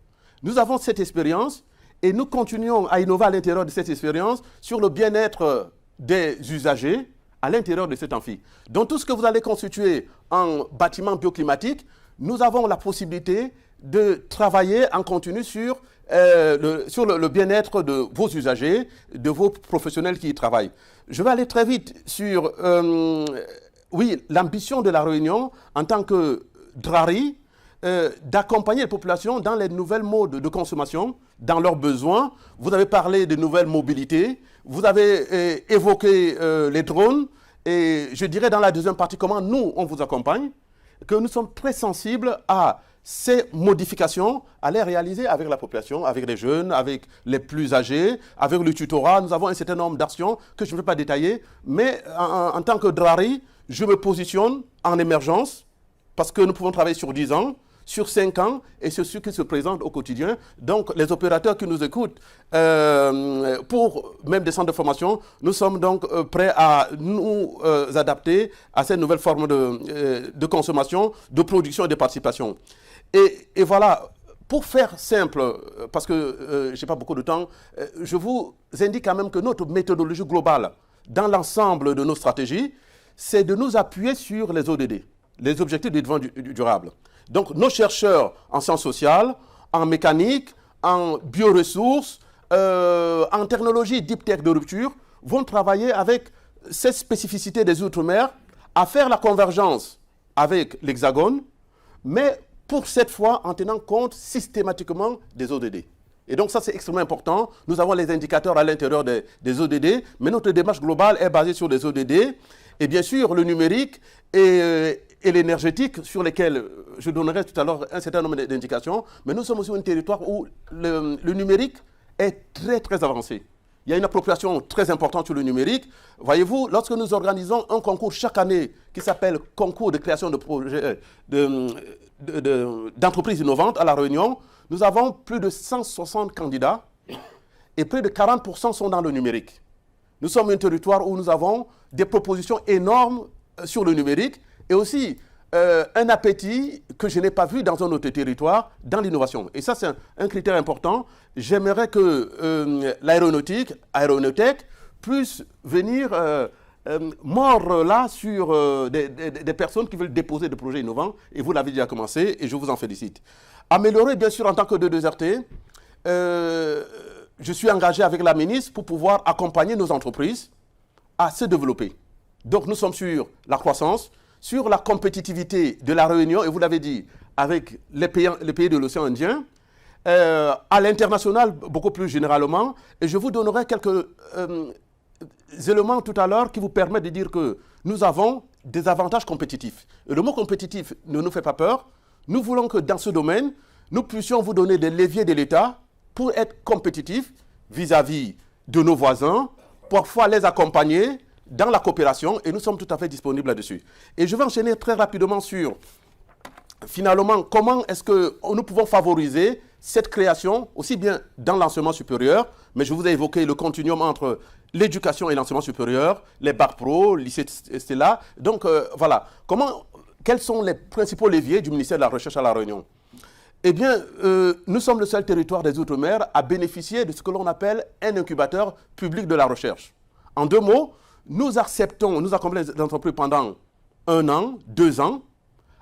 Nous avons cette expérience et nous continuons à innover à l'intérieur de cette expérience sur le bien-être des usagers à l'intérieur de cet amphi. Donc tout ce que vous allez constituer en bâtiment bioclimatique, nous avons la possibilité de travailler en continu sur le bien-être de vos usagers, de vos professionnels qui y travaillent. Je vais aller très vite sur l'ambition de La Réunion en tant que DRARI, d'accompagner les populations dans les nouvelles modes de consommation, dans leurs besoins. Vous avez parlé de nouvelles mobilités, vous avez évoqué les drones, et je dirais dans la deuxième partie comment nous, on vous accompagne, que nous sommes très sensibles à ces modifications, à les réaliser avec la population, avec les jeunes, avec les plus âgés, avec le tutorat. Nous avons un certain nombre d'actions que je ne vais pas détailler, mais en tant que DRARI, je me positionne en émergence parce que nous pouvons travailler sur 10 ans, sur 5 ans et sur ce qui se présente au quotidien. Donc, les opérateurs qui nous écoutent, pour même des centres de formation, nous sommes donc prêts à nous adapter à cette nouvelle forme de consommation, de production et de participation. Et voilà, pour faire simple, parce que je n'ai pas beaucoup de temps, je vous indique quand même que notre méthodologie globale dans l'ensemble de nos stratégies, c'est de nous appuyer sur les ODD, les objectifs de développement durable. Donc, nos chercheurs en sciences sociales, en mécanique, en bioressources, en technologie deep tech de rupture, vont travailler avec cette spécificité des Outre-mer à faire la convergence avec l'Hexagone, mais pour cette fois en tenant compte systématiquement des ODD. Et donc ça, c'est extrêmement important. Nous avons les indicateurs à l'intérieur des ODD, mais notre démarche globale est basée sur les ODD. Et bien sûr, le numérique et l'énergétique, sur lesquels je donnerai tout à l'heure un certain nombre d'indications. Mais nous sommes aussi un territoire où le numérique est très, très avancé. Il y a une appropriation très importante sur le numérique. Voyez-vous, lorsque nous organisons un concours chaque année qui s'appelle Concours de création de projets d'entreprises innovantes à La Réunion, nous avons plus de 160 candidats et près de 40% sont dans le numérique. Nous sommes un territoire où nous avons des propositions énormes sur le numérique et aussi un appétit que je n'ai pas vu dans un autre territoire dans l'innovation. Et ça, c'est un critère important. J'aimerais que l'aéronautique, Aérotech, puisse venir mordre là sur des personnes qui veulent déposer des projets innovants. Et vous l'avez déjà commencé et je vous en félicite. Améliorer, bien sûr, en tant que D2RT, je suis engagé avec la ministre pour pouvoir accompagner nos entreprises à se développer. Donc, nous sommes sur la croissance, sur la compétitivité de La Réunion, et vous l'avez dit, avec les pays de l'océan Indien, à l'international, beaucoup plus généralement. Et je vous donnerai quelques éléments tout à l'heure qui vous permettent de dire que nous avons des avantages compétitifs. Et le mot compétitif ne nous fait pas peur. Nous voulons que dans ce domaine, nous puissions vous donner des leviers de l'État pour être compétitifs vis-à-vis de nos voisins, parfois les accompagner dans la coopération et nous sommes tout à fait disponibles là-dessus. Et je vais enchaîner très rapidement sur, finalement, comment est-ce que nous pouvons favoriser cette création, aussi bien dans l'enseignement supérieur, mais je vous ai évoqué le continuum entre l'éducation et l'enseignement supérieur, les bacs pro, lycée Stella. Donc voilà, quels sont les principaux leviers du ministère de la Recherche à La Réunion? Eh bien, nous sommes le seul territoire des Outre-mer à bénéficier de ce que l'on appelle un incubateur public de la recherche. En 2 mots, nous accompagnons les entreprises pendant 1 an, 2 ans,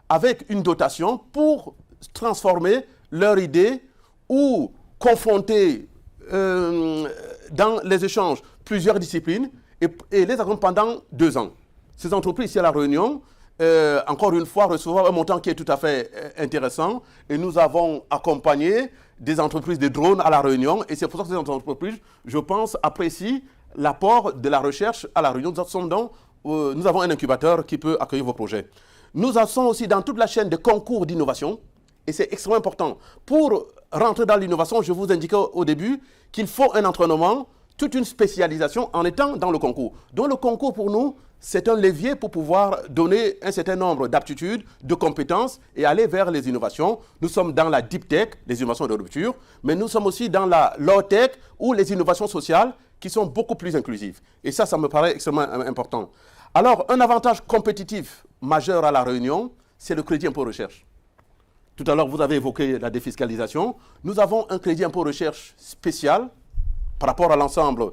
avec une dotation pour transformer leurs idées ou confronter dans les échanges plusieurs disciplines et les accompagner pendant 2 ans. Ces entreprises ici à La Réunion, encore une fois, recevoir un montant qui est tout à fait intéressant. Et nous avons accompagné des entreprises de drones à La Réunion. Et c'est pour ça que ces entreprises, je pense, apprécient l'apport de la recherche à La Réunion. Nous avons un incubateur qui peut accueillir vos projets. Nous sommes aussi dans toute la chaîne de concours d'innovation. Et c'est extrêmement important. Pour rentrer dans l'innovation, je vous indiquais au début qu'il faut un entraînement, toute une spécialisation en étant dans le concours. Donc le concours pour nous, c'est un levier pour pouvoir donner un certain nombre d'aptitudes, de compétences et aller vers les innovations. Nous sommes dans la deep tech, les innovations de rupture, mais nous sommes aussi dans la low tech ou les innovations sociales qui sont beaucoup plus inclusives. Et ça me paraît extrêmement important. Alors, un avantage compétitif majeur à La Réunion, c'est le crédit impôt recherche. Tout à l'heure, vous avez évoqué la défiscalisation. Nous avons un crédit impôt recherche spécial par rapport à l'ensemble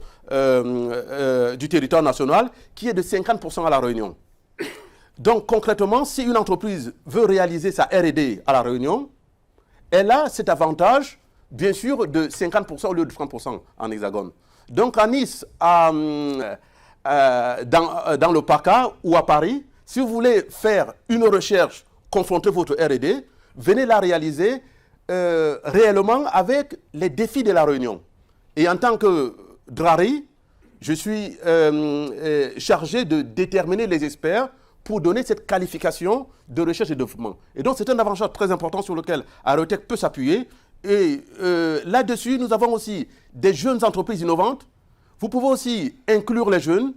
du territoire national, qui est de 50% à La Réunion. Donc concrètement, si une entreprise veut réaliser sa R&D à La Réunion, elle a cet avantage, bien sûr, de 50% au lieu de 30% en hexagone. Donc à Nice, dans le PACA ou à Paris, si vous voulez faire une recherche, confronter votre R&D, venez la réaliser réellement avec les défis de La Réunion. Et en tant que DRARI, je suis chargé de déterminer les experts pour donner cette qualification de recherche et développement. Et donc, c'est un avantage très important sur lequel Aerotech peut s'appuyer. Et là-dessus, nous avons aussi des jeunes entreprises innovantes. Vous pouvez aussi inclure les jeunes,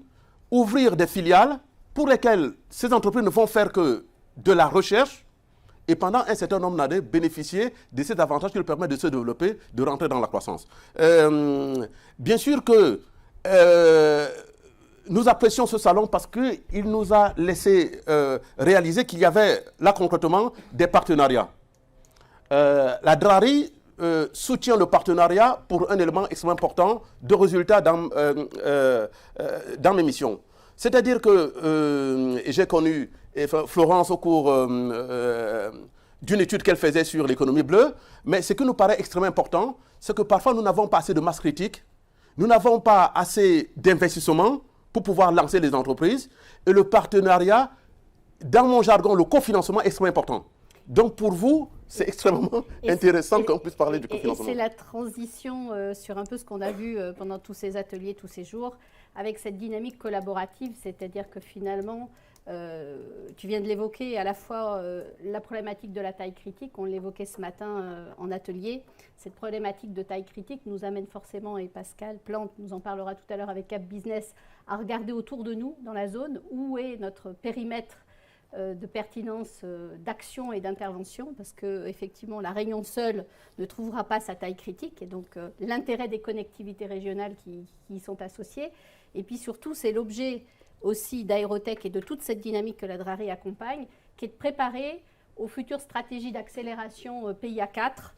ouvrir des filiales pour lesquelles ces entreprises ne vont faire que de la recherche, et pendant un certain nombre d'années, bénéficier de cet avantage qui leur permet de se développer, de rentrer dans la croissance. Bien sûr que nous apprécions ce salon parce qu'il nous a laissé réaliser qu'il y avait là concrètement des partenariats. La DRARI soutient le partenariat pour un élément extrêmement important de résultats dans mes missions. C'est-à-dire que j'ai connu Florence au cours d'une étude qu'elle faisait sur l'économie bleue, mais ce qui nous paraît extrêmement important, c'est que parfois nous n'avons pas assez de masse critique, nous n'avons pas assez d'investissement pour pouvoir lancer les entreprises, et le partenariat, dans mon jargon, le cofinancement est extrêmement important. Donc pour vous, c'est extrêmement intéressant qu'on puisse parler du cofinancement. Et c'est la transition sur un peu ce qu'on a vu pendant tous ces ateliers, tous ces jours, avec cette dynamique collaborative, c'est-à-dire que finalement, tu viens de l'évoquer, à la fois la problématique de la taille critique, on l'évoquait ce matin en atelier. Cette problématique de taille critique nous amène forcément, et Pascal Plante nous en parlera tout à l'heure avec Cap Business, à regarder autour de nous, dans la zone, où est notre périmètre de pertinence d'action et d'intervention, parce qu'effectivement, la Réunion seule ne trouvera pas sa taille critique, et donc l'intérêt des connectivités régionales qui y sont associées. Et puis surtout, c'est l'objet aussi d'Aerotech et de toute cette dynamique que la DRARI accompagne, qui est de préparer aux futures stratégies d'accélération PIA 4,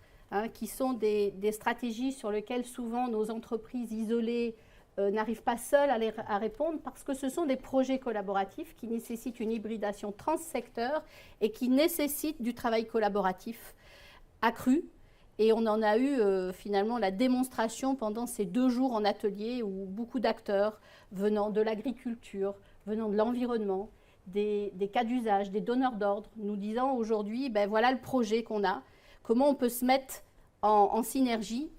qui sont des stratégies sur lesquelles souvent nos entreprises isolées n'arrivent pas seules à répondre, parce que ce sont des projets collaboratifs qui nécessitent une hybridation transsecteur et qui nécessitent du travail collaboratif accru. Et on en a eu finalement la démonstration pendant ces 2 jours en atelier où beaucoup d'acteurs venant de l'agriculture, venant de l'environnement, des cas d'usage, des donneurs d'ordre, nous disant aujourd'hui, ben voilà le projet qu'on a, comment on peut se mettre en synergie,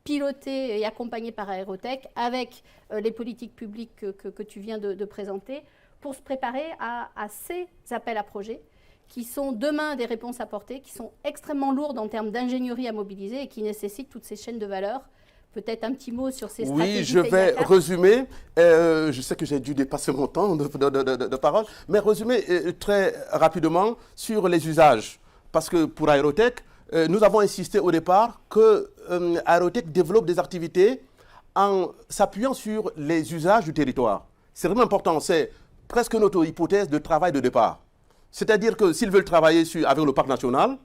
piloté et accompagné par Aerotech avec les politiques publiques que tu viens de présenter, pour se préparer à ces appels à projets qui sont demain des réponses apportées, qui sont extrêmement lourdes en termes d'ingénierie à mobiliser et qui nécessitent toutes ces chaînes de valeur peut-être un petit mot sur ces stratégies. Oui, je vais résumer. Je sais que j'ai dû dépasser mon temps de parole, mais résumer très rapidement sur les usages. Parce que pour Aérotech, nous avons insisté au départ que Aérotech développe des activités en s'appuyant sur les usages du territoire. C'est vraiment important, c'est presque notre hypothèse de travail de départ. C'est-à-dire que s'ils veulent travailler avec le parc national,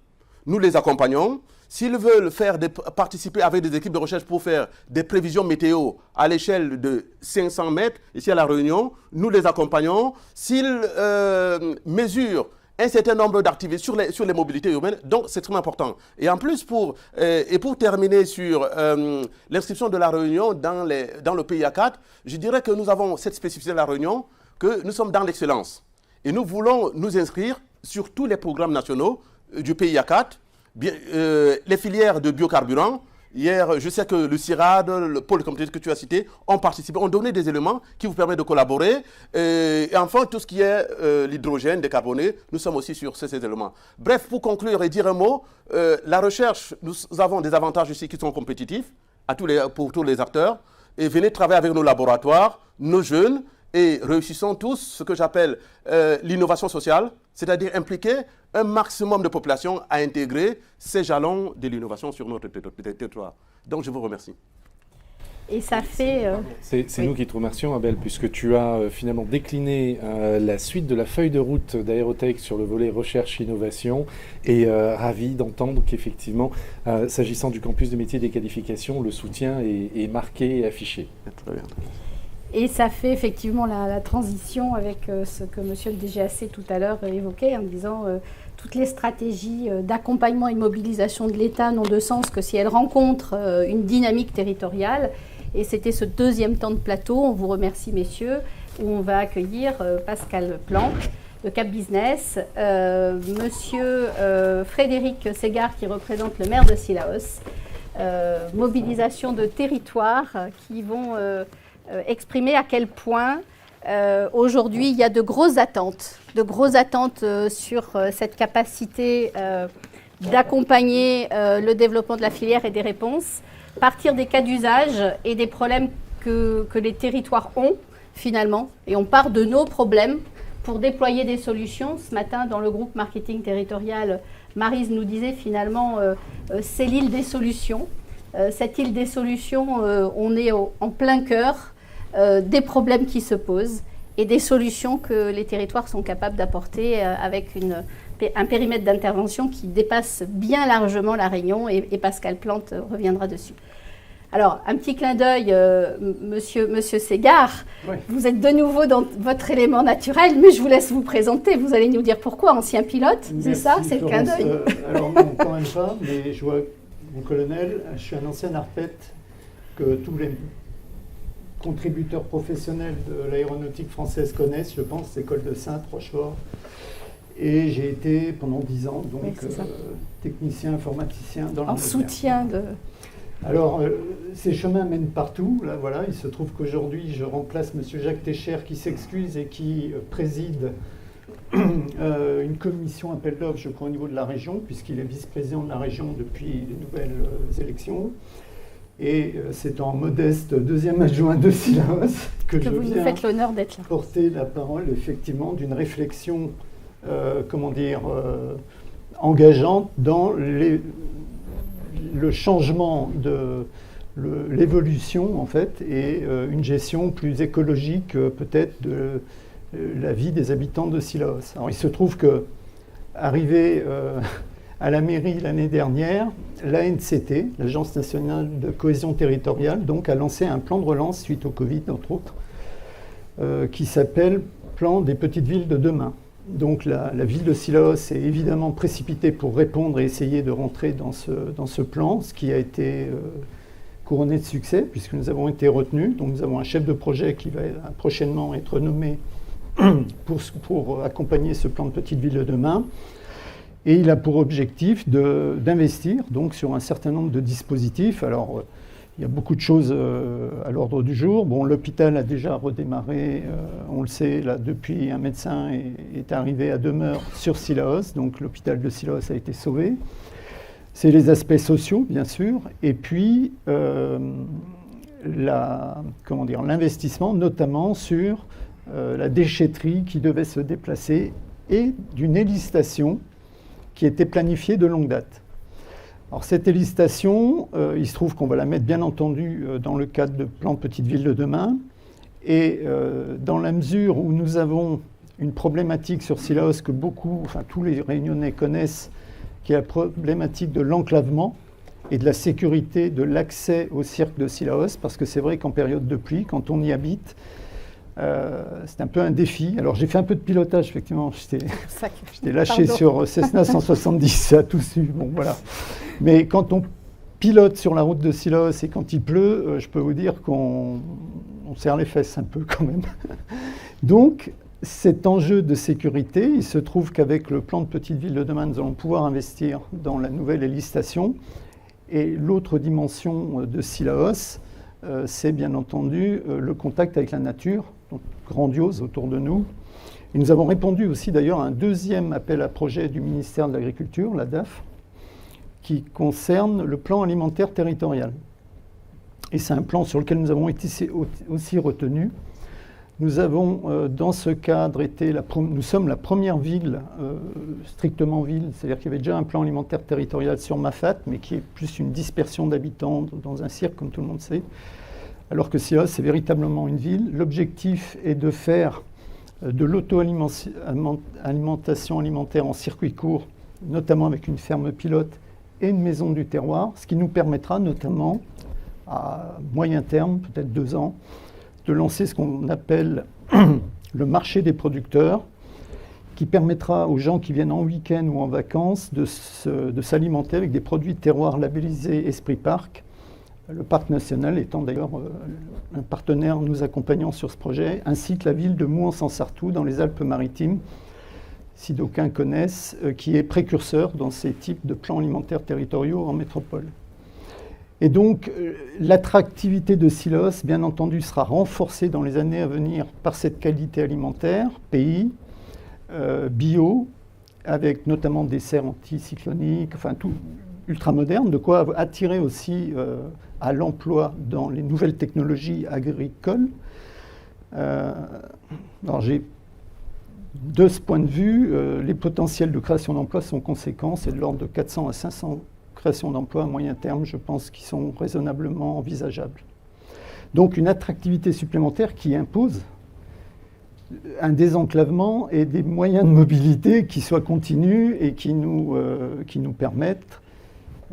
nous les accompagnons. S'ils veulent participer avec des équipes de recherche pour faire des prévisions météo à l'échelle de 500 mètres, ici à La Réunion, nous les accompagnons. S'ils mesurent un certain nombre d'activités sur les mobilités urbaines, donc c'est très important. Et en plus, pour terminer sur l'inscription de La Réunion dans le PIA4, je dirais que nous avons cette spécificité de La Réunion, que nous sommes dans l'excellence. Et nous voulons nous inscrire sur tous les programmes nationaux du PIA4, les filières de biocarburants. Hier, je sais que le CIRAD, le pôle de compétitivité que tu as cité, ont participé, ont donné des éléments qui vous permettent de collaborer. Et enfin, tout ce qui est l'hydrogène décarboné, nous sommes aussi sur ces éléments. Bref, pour conclure et dire un mot, la recherche, nous avons des avantages ici qui sont compétitifs pour tous les acteurs. Et venez travailler avec nos laboratoires, nos jeunes, et réussissons tous ce que j'appelle l'innovation sociale, c'est-à-dire impliquer un maximum de population à intégrer ces jalons de l'innovation sur notre territoire. Donc je vous remercie. Et ça fait... C'est oui. Nous qui te remercions, Abel, puisque tu as finalement décliné la suite de la feuille de route d'Aérotech sur le volet recherche-innovation et ravi d'entendre qu'effectivement, s'agissant du campus de métiers et des qualifications, le soutien est marqué et affiché. Très bien. Et ça fait effectivement la transition avec ce que monsieur le DGAC tout à l'heure évoquait en disant toutes les stratégies d'accompagnement et de mobilisation de l'État n'ont de sens que si elles rencontrent une dynamique territoriale. Et c'était ce deuxième temps de plateau, on vous remercie messieurs, où on va accueillir Pascal Planck de Cap Business, monsieur Frédéric Ségard qui représente le maire de Cilaos, mobilisation de territoires qui vont... exprimer à quel point aujourd'hui il y a de grosses attentes sur cette capacité d'accompagner le développement de la filière et des réponses, partir des cas d'usage et des problèmes que les territoires ont finalement, et on part de nos problèmes pour déployer des solutions. Ce matin dans le groupe marketing territorial, Maryse nous disait finalement c'est l'île des solutions. Cette île des solutions, on est en plein cœur des problèmes qui se posent et des solutions que les territoires sont capables d'apporter avec un périmètre d'intervention qui dépasse bien largement la Réunion et Pascal Plante reviendra dessus. Alors, un petit clin d'œil, monsieur Ségard, oui. Vous êtes de nouveau dans votre élément naturel, mais je vous laisse vous présenter. Vous allez nous dire pourquoi, ancien pilote, c'est ça, c'est le clin d'œil. Alors non, quand même pas, mais je vois, mon colonel, je suis un ancien arpète que tous les contributeurs professionnels de l'aéronautique française connaissent, je pense, l'école de Saintes, Rochefort. Et j'ai été pendant 10 ans, donc oui, technicien, informaticien dans la soutien de... Alors, ces chemins mènent partout. Là, voilà, il se trouve qu'aujourd'hui, je remplace M. Jacques Técher qui s'excuse et qui préside une commission appel d'offres, je crois, au niveau de la région, puisqu'il est vice-président de la région depuis les nouvelles élections. Et c'est en modeste deuxième adjoint de Cilaos que je vous viens nous faites l'honneur d'être là. Porter la parole, effectivement, d'une réflexion, engageante dans le changement de l'évolution, en fait, et une gestion plus écologique, peut-être, de la vie des habitants de Cilaos. Alors, il se trouve que, arrivé à la mairie l'année dernière, l'ANCT, l'Agence nationale de cohésion territoriale, donc, a lancé un plan de relance suite au Covid, entre autres, qui s'appelle Plan des petites villes de demain. Donc la ville de Cilaos s'est évidemment précipitée pour répondre et essayer de rentrer dans ce plan, ce qui a été couronné de succès, puisque nous avons été retenus. Donc nous avons un chef de projet qui va prochainement être nommé pour accompagner ce plan de petites villes de demain. Et il a pour objectif d'investir donc, sur un certain nombre de dispositifs. Alors, il y a beaucoup de choses à l'ordre du jour. Bon, l'hôpital a déjà redémarré, on le sait, là, depuis un médecin est arrivé à demeure sur Cilaos. Donc, l'hôpital de Cilaos a été sauvé. C'est les aspects sociaux, bien sûr, et puis l'investissement, notamment sur la déchetterie qui devait se déplacer et d'une hélistation qui était planifiée de longue date. Alors cette hélistation, il se trouve qu'on va la mettre bien entendu dans le cadre de plan Petite Ville de demain, et dans la mesure où nous avons une problématique sur Cilaos que tous les Réunionnais connaissent, qui est la problématique de l'enclavement et de la sécurité de l'accès au cirque de Cilaos, parce que c'est vrai qu'en période de pluie, quand on y habite, c'est un peu un défi. Alors j'ai fait un peu de pilotage, effectivement, j'étais lâché sur Cessna 170, ça a tout su, bon voilà. Mais quand on pilote sur la route de Cilaos et quand il pleut, je peux vous dire qu'on serre les fesses un peu quand même. Donc, cet enjeu de sécurité, il se trouve qu'avec le plan de Petite Ville de demain, nous allons pouvoir investir dans la nouvelle hélistation. Et l'autre dimension de Cilaos, c'est bien entendu le contact avec la nature, donc grandiose autour de nous. Et nous avons répondu aussi d'ailleurs à un deuxième appel à projet du ministère de l'Agriculture, la DAF, qui concerne le plan alimentaire territorial. Et c'est un plan sur lequel nous avons été aussi retenus. Nous avons, dans ce cadre, nous sommes la première ville, strictement ville, c'est-à-dire qu'il y avait déjà un plan alimentaire territorial sur Mafat, mais qui est plus une dispersion d'habitants dans un cirque, comme tout le monde sait, alors que Cilaos, c'est véritablement une ville. L'objectif est de faire de l'auto-alimentation alimentaire en circuit court, notamment avec une ferme pilote et une maison du terroir, ce qui nous permettra notamment, à moyen terme, peut-être 2 ans, de lancer ce qu'on appelle le marché des producteurs, qui permettra aux gens qui viennent en week-end ou en vacances de s'alimenter avec des produits de terroir labellisés Esprit Parc. Le parc national étant d'ailleurs un partenaire nous accompagnant sur ce projet, ainsi que la ville de Mouans-en-Sartoux dans les Alpes-Maritimes, si d'aucuns connaissent, qui est précurseur dans ces types de plans alimentaires territoriaux en métropole. Et donc, l'attractivité de Cilaos, bien entendu, sera renforcée dans les années à venir par cette qualité alimentaire, pays, bio, avec notamment des serres anticycloniques, enfin tout ultramoderne, de quoi attirer aussi à l'emploi dans les nouvelles technologies agricoles. Alors de ce point de vue, les potentiels de création d'emplois sont conséquents, c'est de l'ordre de 400 à 500 création d'emplois à moyen terme, je pense, qui sont raisonnablement envisageables. Donc une attractivité supplémentaire qui impose un désenclavement et des moyens de mobilité qui soient continus et qui nous permettent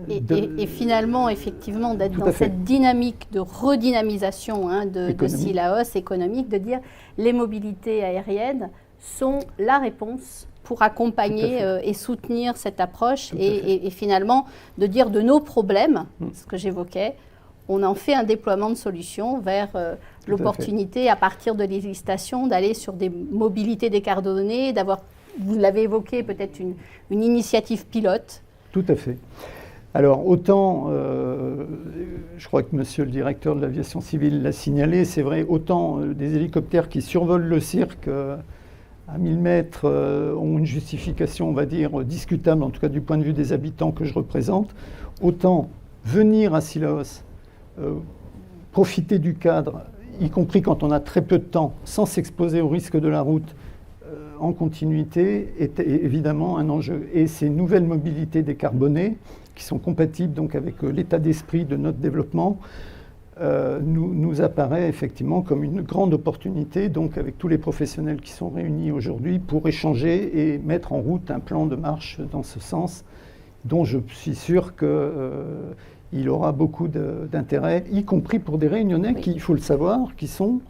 et finalement, effectivement, d'être dans cette dynamique de redynamisation de Cilaos économique, de dire les mobilités aériennes sont la réponse pour accompagner et soutenir cette approche et finalement de dire de nos problèmes, ce que j'évoquais, on en fait un déploiement de solutions vers l'opportunité à partir de l'hésitation d'aller sur des mobilités décarbonées, d'avoir, vous l'avez évoqué, peut-être une initiative pilote. Tout à fait. Alors autant, je crois que monsieur le directeur de l'aviation civile l'a signalé, c'est vrai, autant des hélicoptères qui survolent le cirque à 1000 mètres ont une justification, on va dire, discutable, en tout cas du point de vue des habitants que je représente, autant venir à Cilaos, profiter du cadre, y compris quand on a très peu de temps, sans s'exposer au risque de la route, en continuité, est évidemment un enjeu. Et ces nouvelles mobilités décarbonées, qui sont compatibles donc avec l'état d'esprit de notre développement, nous apparaît effectivement comme une grande opportunité, donc avec tous les professionnels qui sont réunis aujourd'hui, pour échanger et mettre en route un plan de marche dans ce sens, dont je suis sûr qu'il aura beaucoup d'intérêt, y compris pour des Réunionnais qui, il faut le savoir, qui sont,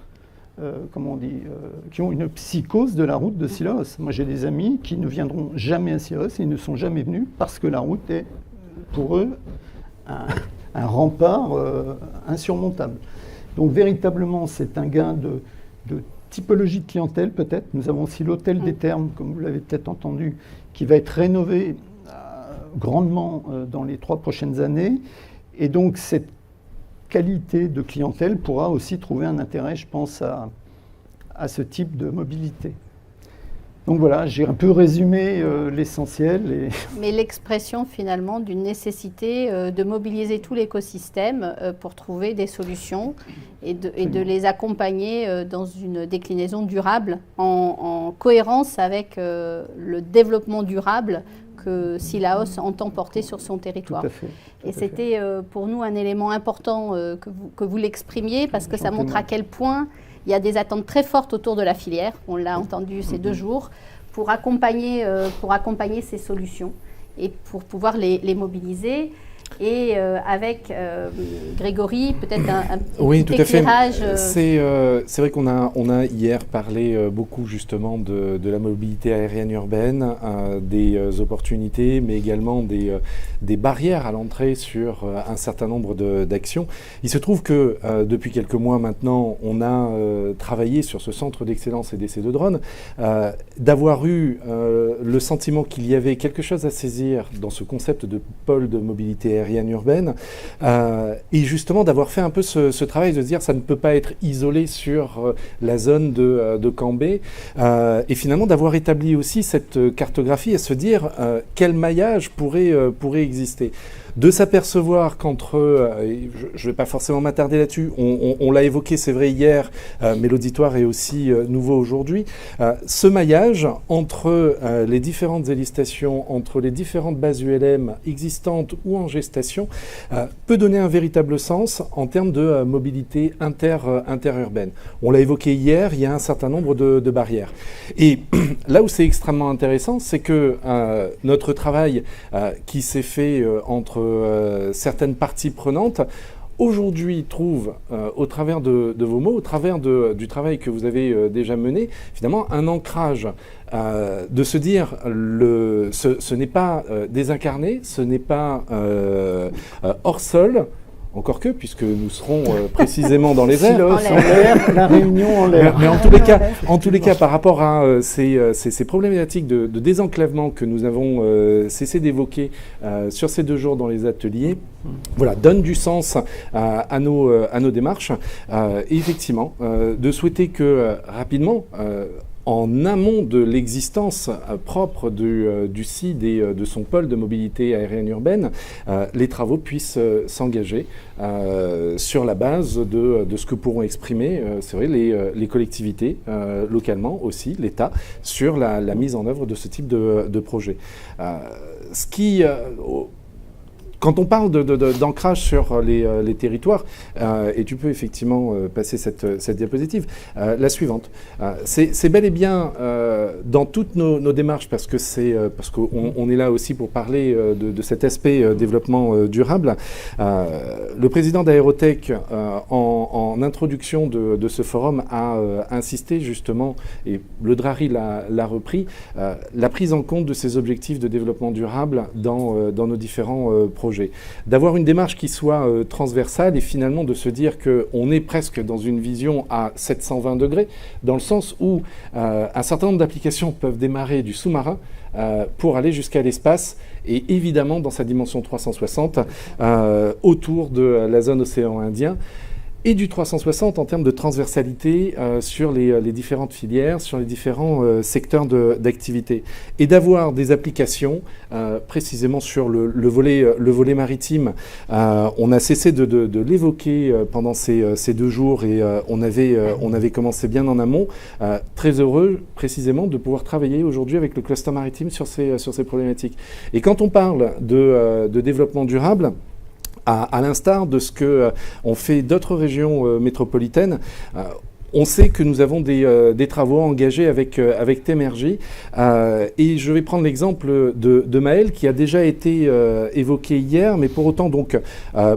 qui ont une psychose de la route de Cilaos. Moi, j'ai des amis qui ne viendront jamais à Cilaos et ils ne sont jamais venus parce que la route est, pour eux, un rempart insurmontable. Donc véritablement, c'est un gain de typologie de clientèle peut-être. Nous avons aussi l'hôtel des Thermes, comme vous l'avez peut-être entendu, qui va être rénové grandement dans les 3 prochaines années. Et donc cette qualité de clientèle pourra aussi trouver un intérêt, je pense, à ce type de mobilité. Donc voilà, j'ai un peu résumé l'essentiel. Mais l'expression finalement d'une nécessité de mobiliser tout l'écosystème pour trouver des solutions et de les accompagner dans une déclinaison durable en cohérence avec le développement durable que Sillaos entend porter sur son territoire. Tout à fait. Et c'était pour nous un élément important que vous l'exprimiez parce que ça montre à quel point il y a des attentes très fortes autour de la filière, on l'a entendu ces 2 jours, pour accompagner ces solutions et pour pouvoir les mobiliser. Et avec Grégory, peut-être un petit éclairage. C'est vrai qu'on a hier parlé beaucoup justement de la mobilité aérienne urbaine, des opportunités, mais également des barrières à l'entrée sur un certain nombre d'actions. Il se trouve que depuis quelques mois maintenant, on a travaillé sur ce centre d'excellence et d'essai de drones, d'avoir eu le sentiment qu'il y avait quelque chose à saisir dans ce concept de pôle de mobilité aérienne urbaine, et justement d'avoir fait un peu ce travail de se dire ça ne peut pas être isolé sur la zone de Cambé, et finalement d'avoir établi aussi cette cartographie et se dire quel maillage pourrait exister. De s'apercevoir qu'entre, je ne vais pas forcément m'attarder là-dessus, on l'a évoqué, c'est vrai hier, mais l'auditoire est aussi nouveau aujourd'hui, ce maillage entre les différentes hélistations, entre les différentes bases ULM existantes ou en gestation, peut donner un véritable sens en termes de mobilité interurbaine. On l'a évoqué hier, il y a un certain nombre de barrières. Et là où c'est extrêmement intéressant, c'est que notre travail qui s'est fait entre certaines parties prenantes, aujourd'hui trouve, au travers de vos mots, au travers du travail que vous avez déjà mené, finalement un ancrage de se dire ce n'est pas désincarné, ce n'est pas hors sol. Encore que, puisque nous serons précisément dans les airs. Sillaos en l'air, la Réunion en l'air. Mais en tous les cas, par rapport à ces problématiques de désenclavement que nous avons cessé d'évoquer sur ces 2 jours dans les ateliers, voilà, donne du sens à nos démarches. Et effectivement, de souhaiter que rapidement, en amont de l'existence propre du CID et de son pôle de mobilité aérienne urbaine, les travaux puissent s'engager sur la base de ce que pourront exprimer, c'est vrai, les collectivités localement aussi, l'État, sur la mise en œuvre de ce type de projet. Quand on parle d'ancrage sur les territoires, et tu peux effectivement passer cette diapositive, la suivante, c'est bel et bien dans toutes nos démarches, parce qu'on est là aussi pour parler de cet aspect développement durable. Le président d'Aérotech, en introduction de ce forum, a insisté justement, et le Drari l'a repris, la prise en compte de ces objectifs de développement durable dans nos différents projets. D'avoir une démarche qui soit transversale et finalement de se dire qu'on est presque dans une vision à 720 degrés, dans le sens où un certain nombre d'applications peuvent démarrer du sous-marin pour aller jusqu'à l'espace et évidemment dans sa dimension 360 autour de la zone océan Indien. Et du 360 en termes de transversalité sur les différentes filières, sur les différents secteurs d'activité. Et d'avoir des applications précisément sur le volet maritime. On a cessé de l'évoquer pendant ces 2 jours et on avait commencé bien en amont. Très heureux précisément de pouvoir travailler aujourd'hui avec le cluster maritime sur ces problématiques. Et quand on parle de développement durable, à l'instar de ce qu'ont fait d'autres régions métropolitaines, on sait que nous avons des travaux engagés avec Temergy, et je vais prendre l'exemple de Maël qui a déjà été évoqué hier, mais pour autant donc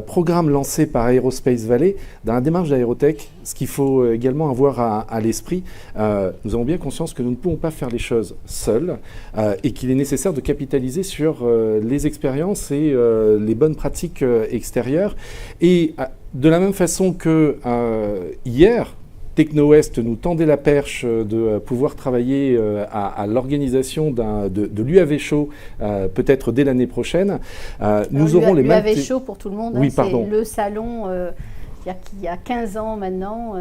programme lancé par Aerospace Valley dans la démarche d'Aérotech. Ce qu'il faut également avoir à l'esprit, nous avons bien conscience que nous ne pouvons pas faire les choses seuls et qu'il est nécessaire de capitaliser sur les expériences et les bonnes pratiques extérieures. Et de la même façon que hier, Techno-Ouest nous tendait la perche de pouvoir travailler à l'organisation de l'UAV Show, peut-être dès l'année prochaine. Nous aurons les mêmes... L'UAV Show, pour tout le monde, oui, c'est le salon C'est-à-dire qu'il y a 15 ans maintenant,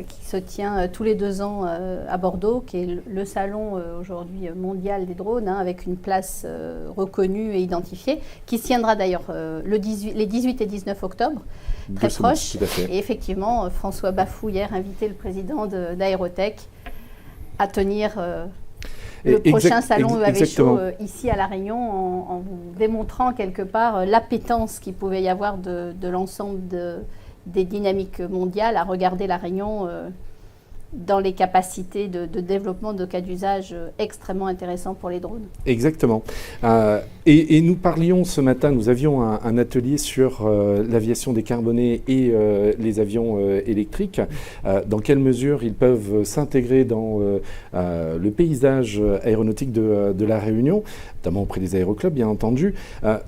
qui se tient tous les 2 ans à Bordeaux, qui est le salon aujourd'hui mondial des drones, avec une place reconnue et identifiée, qui se tiendra d'ailleurs les 18 et 19 octobre, très proche. Et effectivement, François Bafou, hier, invitait le président d'Aérotech à tenir le prochain salon EAV Show ici à La Réunion, en vous démontrant quelque part l'appétence qu'il pouvait y avoir de l'ensemble des dynamiques mondiales à regarder La Réunion dans les capacités de développement de cas d'usage extrêmement intéressants pour les drones. Exactement. Et nous parlions ce matin, nous avions un atelier sur l'aviation décarbonée et les avions électriques. Dans quelle mesure ils peuvent s'intégrer dans le paysage aéronautique de La Réunion, notamment auprès des aéroclubs, bien entendu.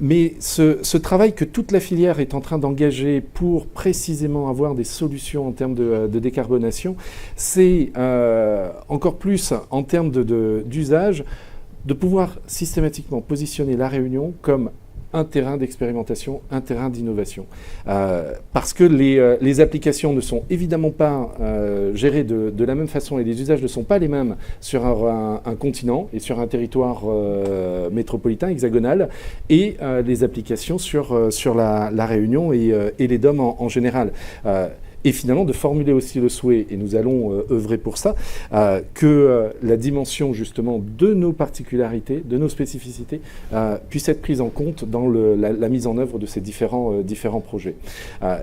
Mais ce travail que toute la filière est en train d'engager pour précisément avoir des solutions en termes de décarbonation, c'est encore plus en termes d'usage, de pouvoir systématiquement positionner La Réunion comme un terrain d'expérimentation, un terrain d'innovation. Parce que les applications ne sont évidemment pas gérées de la même façon et les usages ne sont pas les mêmes sur un continent et sur un territoire métropolitain, hexagonal, et les applications sur la Réunion et les DOM en général. Et finalement de formuler aussi le souhait, et nous allons œuvrer pour ça, que la dimension justement de nos particularités, de nos spécificités, puisse être prise en compte dans la mise en œuvre de ces différents projets.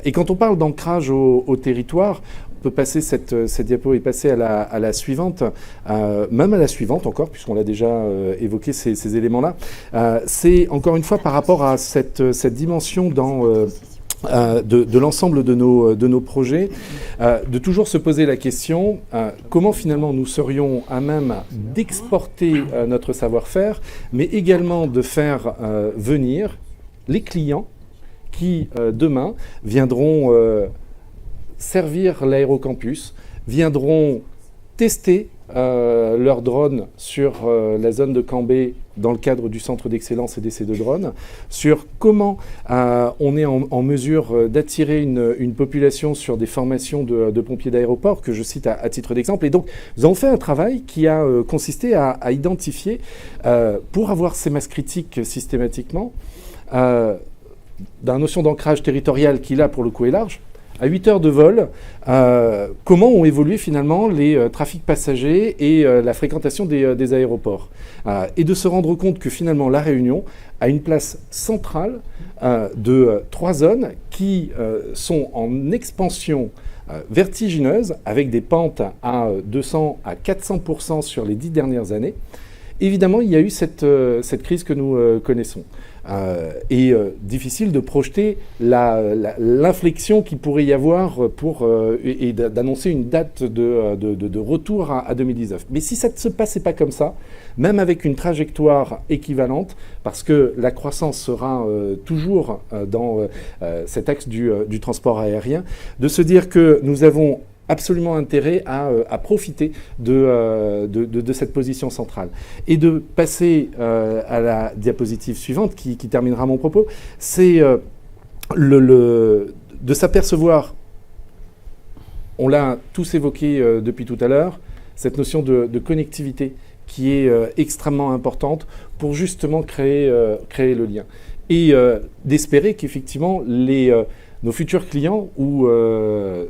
Et quand on parle d'ancrage au territoire, on peut passer cette diapo et passer à la suivante, même à la suivante encore, puisqu'on l'a déjà évoqué ces éléments-là. C'est encore une fois par rapport à cette dimension dans... de l'ensemble de nos projets, de toujours se poser la question comment finalement nous serions à même d'exporter notre savoir-faire, mais également de faire venir les clients qui demain viendront servir l'aérocampus, viendront tester leurs drones sur la zone de Cambé dans le cadre du centre d'excellence et d'essai de drones, sur comment on est en mesure d'attirer une population sur des formations de pompiers d'aéroport, que je cite à titre d'exemple. Et donc, nous avons fait un travail qui a consisté à identifier, pour avoir ces masses critiques systématiquement, dans la notion d'ancrage territorial qui, là, pour le coup, est large, à 8 heures de vol, comment ont évolué finalement les trafics passagers et la fréquentation des aéroports. Et de se rendre compte que finalement La Réunion a une place centrale de 3 zones qui sont en expansion vertigineuse, avec des pentes à 200 à 400% sur les 10 dernières années. Évidemment, il y a eu cette crise que nous connaissons. Et difficile de projeter l'inflexion qu'il pourrait y avoir et d'annoncer une date de retour à 2019. Mais si ça ne se passait pas comme ça, même avec une trajectoire équivalente, parce que la croissance sera toujours dans cet axe du transport aérien, de se dire que nous avons absolument intérêt à profiter de cette position centrale. Et de passer à la diapositive suivante qui terminera mon propos, c'est de s'apercevoir, on l'a tous évoqué depuis tout à l'heure, cette notion de connectivité qui est extrêmement importante pour justement créer le lien. Et d'espérer qu'effectivement nos futurs clients, ou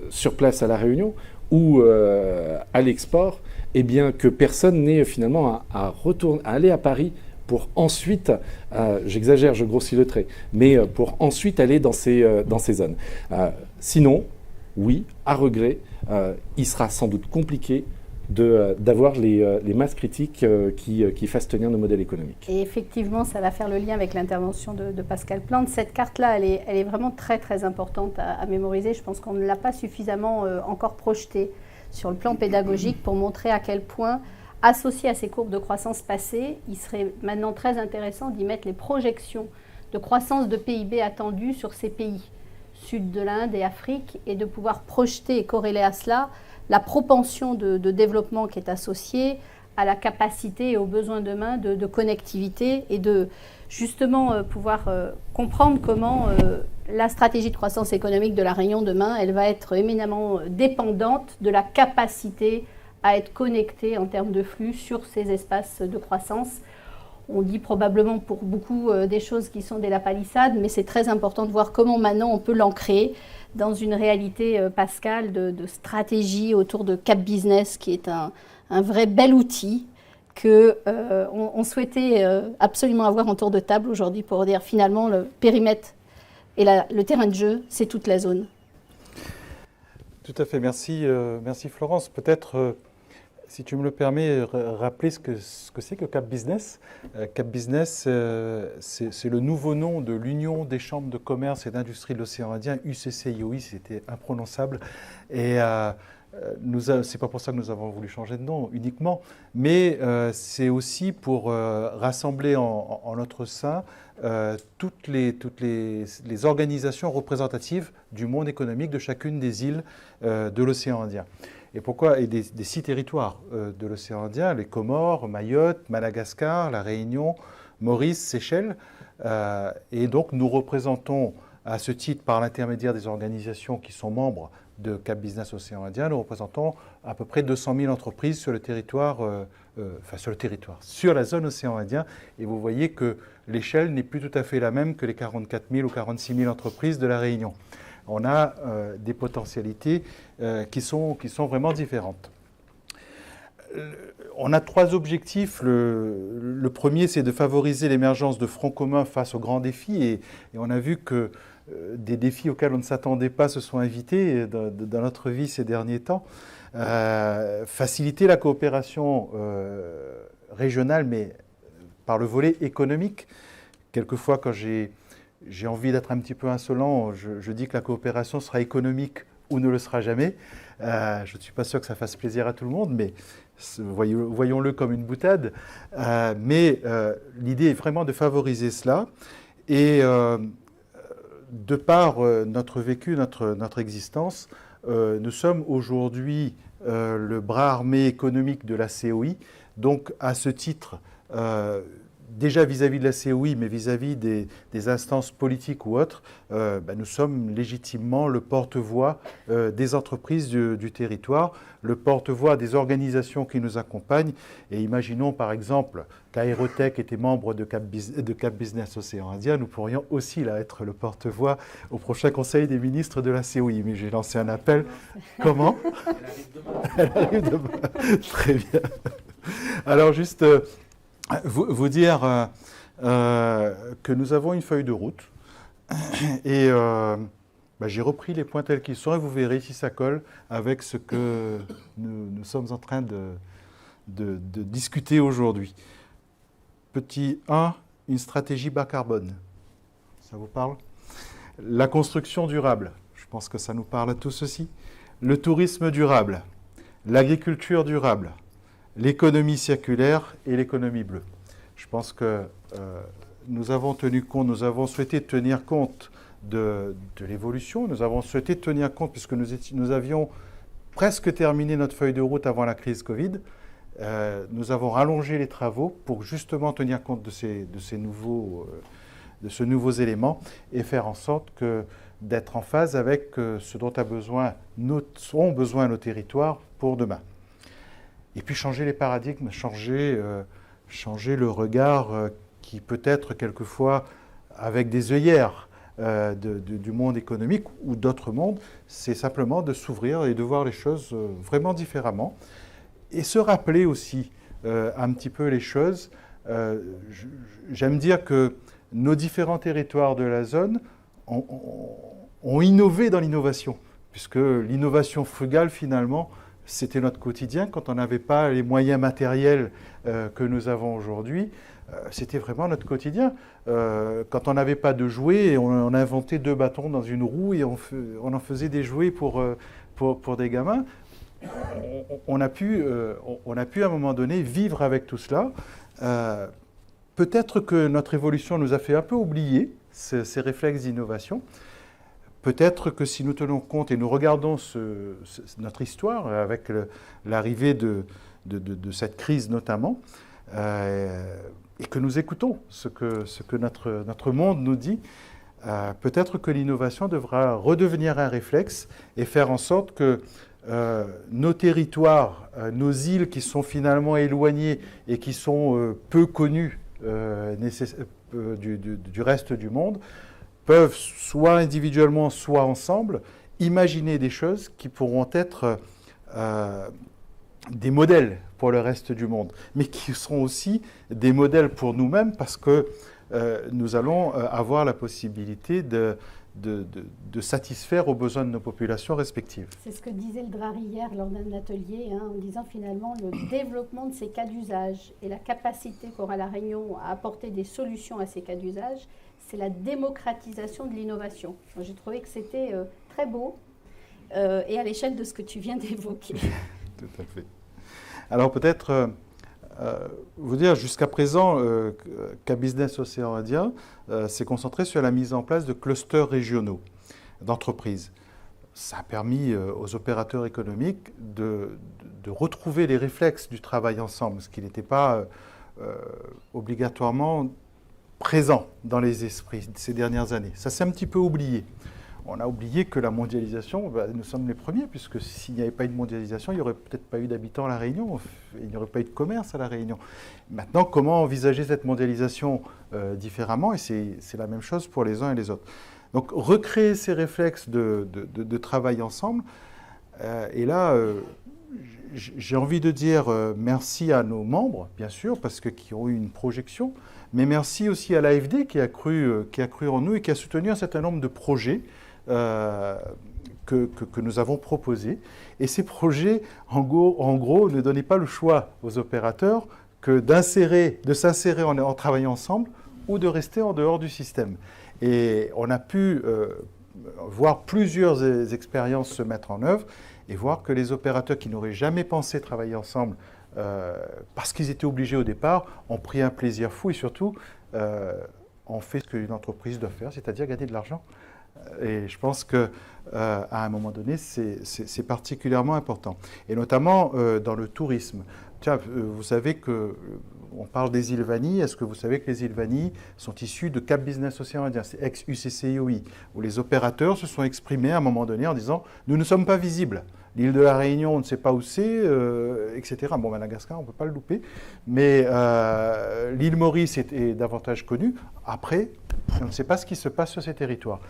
sur place à La Réunion, ou à l'export, eh bien que personne n'ait finalement à aller à Paris pour ensuite, j'exagère, je grossis le trait, mais pour ensuite aller dans ces zones. Sinon, oui, à regret, il sera sans doute compliqué d'avoir les masses critiques qui fassent tenir nos modèles économiques. Et effectivement, ça va faire le lien avec l'intervention de Pascal Plante. Cette carte-là, elle est vraiment très très importante à mémoriser. Je pense qu'on ne l'a pas suffisamment encore projetée sur le plan pédagogique pour montrer à quel point, associé à ces courbes de croissance passées, il serait maintenant très intéressant d'y mettre les projections de croissance de PIB attendues sur ces pays, sud de l'Inde et Afrique, et de pouvoir projeter et corréler à cela la propension de développement qui est associée à la capacité et aux besoins demain de connectivité, et de justement pouvoir comprendre comment la stratégie de croissance économique de la Réunion demain, elle va être éminemment dépendante de la capacité à être connectée en termes de flux sur ces espaces de croissance. On dit probablement pour beaucoup des choses qui sont des lapalissades, mais c'est très important de voir comment maintenant on peut l'ancrer dans une réalité, Pascal, de stratégie autour de Cap Business, qui est un vrai bel outil qu'on souhaitait absolument avoir en tour de table aujourd'hui pour dire finalement le périmètre et le terrain de jeu, c'est toute la zone. Tout à fait, merci Florence. Peut-être, si tu me le permets, rappeler ce que c'est que Cap Business. Cap Business, c'est le nouveau nom de l'Union des chambres de commerce et d'industrie de l'océan Indien, UCCIOI, c'était imprononçable. Et c'est pas pour ça que nous avons voulu changer de nom uniquement, mais c'est aussi pour rassembler en notre sein toutes les organisations représentatives du monde économique de chacune des îles de l'océan Indien. Et pourquoi? Et des 6 territoires de l'océan Indien, les Comores, Mayotte, Madagascar, la Réunion, Maurice, Seychelles. Et donc nous représentons à ce titre, par l'intermédiaire des organisations qui sont membres de Cap Business Océan Indien, nous représentons à peu près 200 000 entreprises sur le territoire, sur la zone Océan Indien. Et vous voyez que l'échelle n'est plus tout à fait la même que les 44 000 ou 46 000 entreprises de la Réunion. On a des potentialités qui sont vraiment différentes. On a 3 objectifs. Le premier, c'est de favoriser l'émergence de fronts communs face aux grands défis. Et on a vu que des défis auxquels on ne s'attendait pas se sont invités dans notre vie ces derniers temps. Faciliter la coopération régionale, mais par le volet économique. Quelquefois, quand j'ai envie d'être un petit peu insolent, je dis que la coopération sera économique ou ne le sera jamais. Je ne suis pas sûr que ça fasse plaisir à tout le monde, mais voyons-le comme une boutade. Mais l'idée est vraiment de favoriser cela. Et de par notre vécu, notre existence, nous sommes aujourd'hui le bras armé économique de la COI. Donc, à ce titre, déjà vis-à-vis de la COI, mais vis-à-vis des instances politiques ou autres, nous sommes légitimement le porte-voix des entreprises du territoire, le porte-voix des organisations qui nous accompagnent. Et imaginons par exemple qu'Aérotech était membre de Cap Business Océan Indien, nous pourrions aussi là être le porte-voix au prochain Conseil des ministres de la COI. Mais j'ai lancé un appel. Comment? Elle arrive demain. Très bien. Alors juste... vous dire que nous avons une feuille de route et j'ai repris les points tels qu'ils sont et vous verrez si ça colle avec ce que nous sommes en train de discuter aujourd'hui. Petit 1, une stratégie bas carbone. Ça vous parle? La construction durable, je pense que ça nous parle à tous aussi. Le tourisme durable, l'agriculture durable, l'économie circulaire et l'économie bleue. Je pense que nous avons souhaité tenir compte de l'évolution, nous avons souhaité tenir compte, puisque nous avions presque terminé notre feuille de route avant la crise Covid, nous avons rallongé les travaux pour justement tenir compte de ces nouveaux éléments et faire en sorte d'être en phase avec ce dont ont besoin nos territoires pour demain. Et puis changer les paradigmes, changer le regard qui peut être quelquefois avec des œillères du monde économique ou d'autres mondes, c'est simplement de s'ouvrir et de voir les choses vraiment différemment. Et se rappeler aussi un petit peu les choses. J'aime dire que nos différents territoires de la zone ont innové dans l'innovation, puisque l'innovation frugale finalement, c'était notre quotidien. Quand on n'avait pas les moyens matériels que nous avons aujourd'hui, c'était vraiment notre quotidien. Quand on n'avait pas de jouets, on inventait 2 bâtons dans une roue et on en faisait des jouets pour des gamins. On a pu à un moment donné vivre avec tout cela. Peut-être que notre évolution nous a fait un peu oublier ces réflexes d'innovation. Peut-être que si nous tenons compte et nous regardons notre histoire avec l'arrivée de cette crise notamment, et que nous écoutons ce que notre monde nous dit, peut-être que l'innovation devra redevenir un réflexe et faire en sorte que nos territoires, nos îles qui sont finalement éloignées et qui sont peu connues du reste du monde, peuvent soit individuellement, soit ensemble, imaginer des choses qui pourront être des modèles pour le reste du monde, mais qui seront aussi des modèles pour nous-mêmes parce que nous allons avoir la possibilité de satisfaire aux besoins de nos populations respectives. C'est ce que disait le Drari hier lors d'un atelier, en disant finalement le développement de ces cas d'usage et la capacité qu'aura la Réunion à apporter des solutions à ces cas d'usage, c'est la démocratisation de l'innovation. J'ai trouvé que c'était très beau et à l'échelle de ce que tu viens d'évoquer. Tout à fait. Alors peut-être vous dire, jusqu'à présent, K-Business Océan Indien s'est concentré sur la mise en place de clusters régionaux d'entreprises. Ça a permis aux opérateurs économiques de retrouver les réflexes du travail ensemble, ce qui n'était pas obligatoirement présent dans les esprits ces dernières années. Ça s'est un petit peu oublié. On a oublié que la mondialisation, nous sommes les premiers, puisque s'il n'y avait pas eu de mondialisation, il n'y aurait peut-être pas eu d'habitants à La Réunion, il n'y aurait pas eu de commerce à La Réunion. Maintenant, comment envisager cette mondialisation différemment? Et c'est la même chose pour les uns et les autres. Donc, recréer ces réflexes de travail ensemble. Et là, j'ai envie de dire merci à nos membres, bien sûr, parce qui ont eu une projection, mais merci aussi à l'AFD qui a cru en nous et qui a soutenu un certain nombre de projets que nous avons proposés. Et ces projets, en gros, ne donnaient pas le choix aux opérateurs que de s'insérer en travaillant ensemble ou de rester en dehors du système. Et on a pu voir plusieurs expériences se mettre en œuvre et voir que les opérateurs qui n'auraient jamais pensé travailler ensemble parce qu'ils étaient obligés au départ, ont pris un plaisir fou et surtout ont fait ce qu'une entreprise doit faire, c'est-à-dire gagner de l'argent. Et je pense qu'à un moment donné, c'est particulièrement important. Et notamment dans le tourisme. Tiens, vous savez qu'on parle des îles Vanille. Est-ce que vous savez que les îles Vanille sont issues de Cap Business Océan Indien, c'est ex-UCCIOI, où les opérateurs se sont exprimés à un moment donné en disant « nous ne sommes pas visibles ». L'île de la Réunion, on ne sait pas où c'est, etc. Bon, Madagascar, on ne peut pas le louper. Mais l'île Maurice est davantage connue. Après, on ne sait pas ce qui se passe sur ces territoires.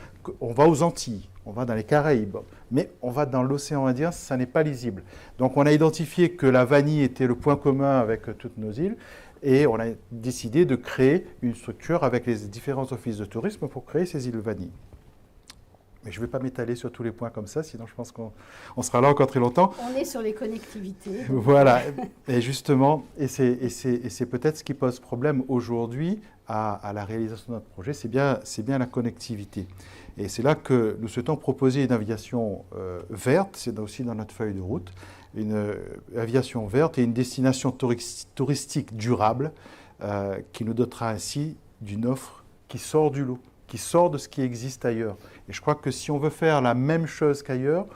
On va aux Antilles, on va dans les Caraïbes, mais on va dans l'océan Indien, ça n'est pas lisible. Donc on a identifié que la vanille était le point commun avec toutes nos îles. Et on a décidé de créer une structure avec les différents offices de tourisme pour créer ces îles vanille. Mais je ne vais pas m'étaler sur tous les points comme ça, sinon je pense qu'on sera là encore très longtemps. On est sur les connectivités. Voilà, et justement, et c'est peut-être ce qui pose problème aujourd'hui à la réalisation de notre projet, c'est bien la connectivité. Et c'est là que nous souhaitons proposer une aviation verte, c'est aussi dans notre feuille de route, une aviation verte et une destination touristique durable qui nous dotera ainsi d'une offre qui sort du lot, qui sort de ce qui existe ailleurs. Et je crois que si on veut faire la même chose qu'ailleurs,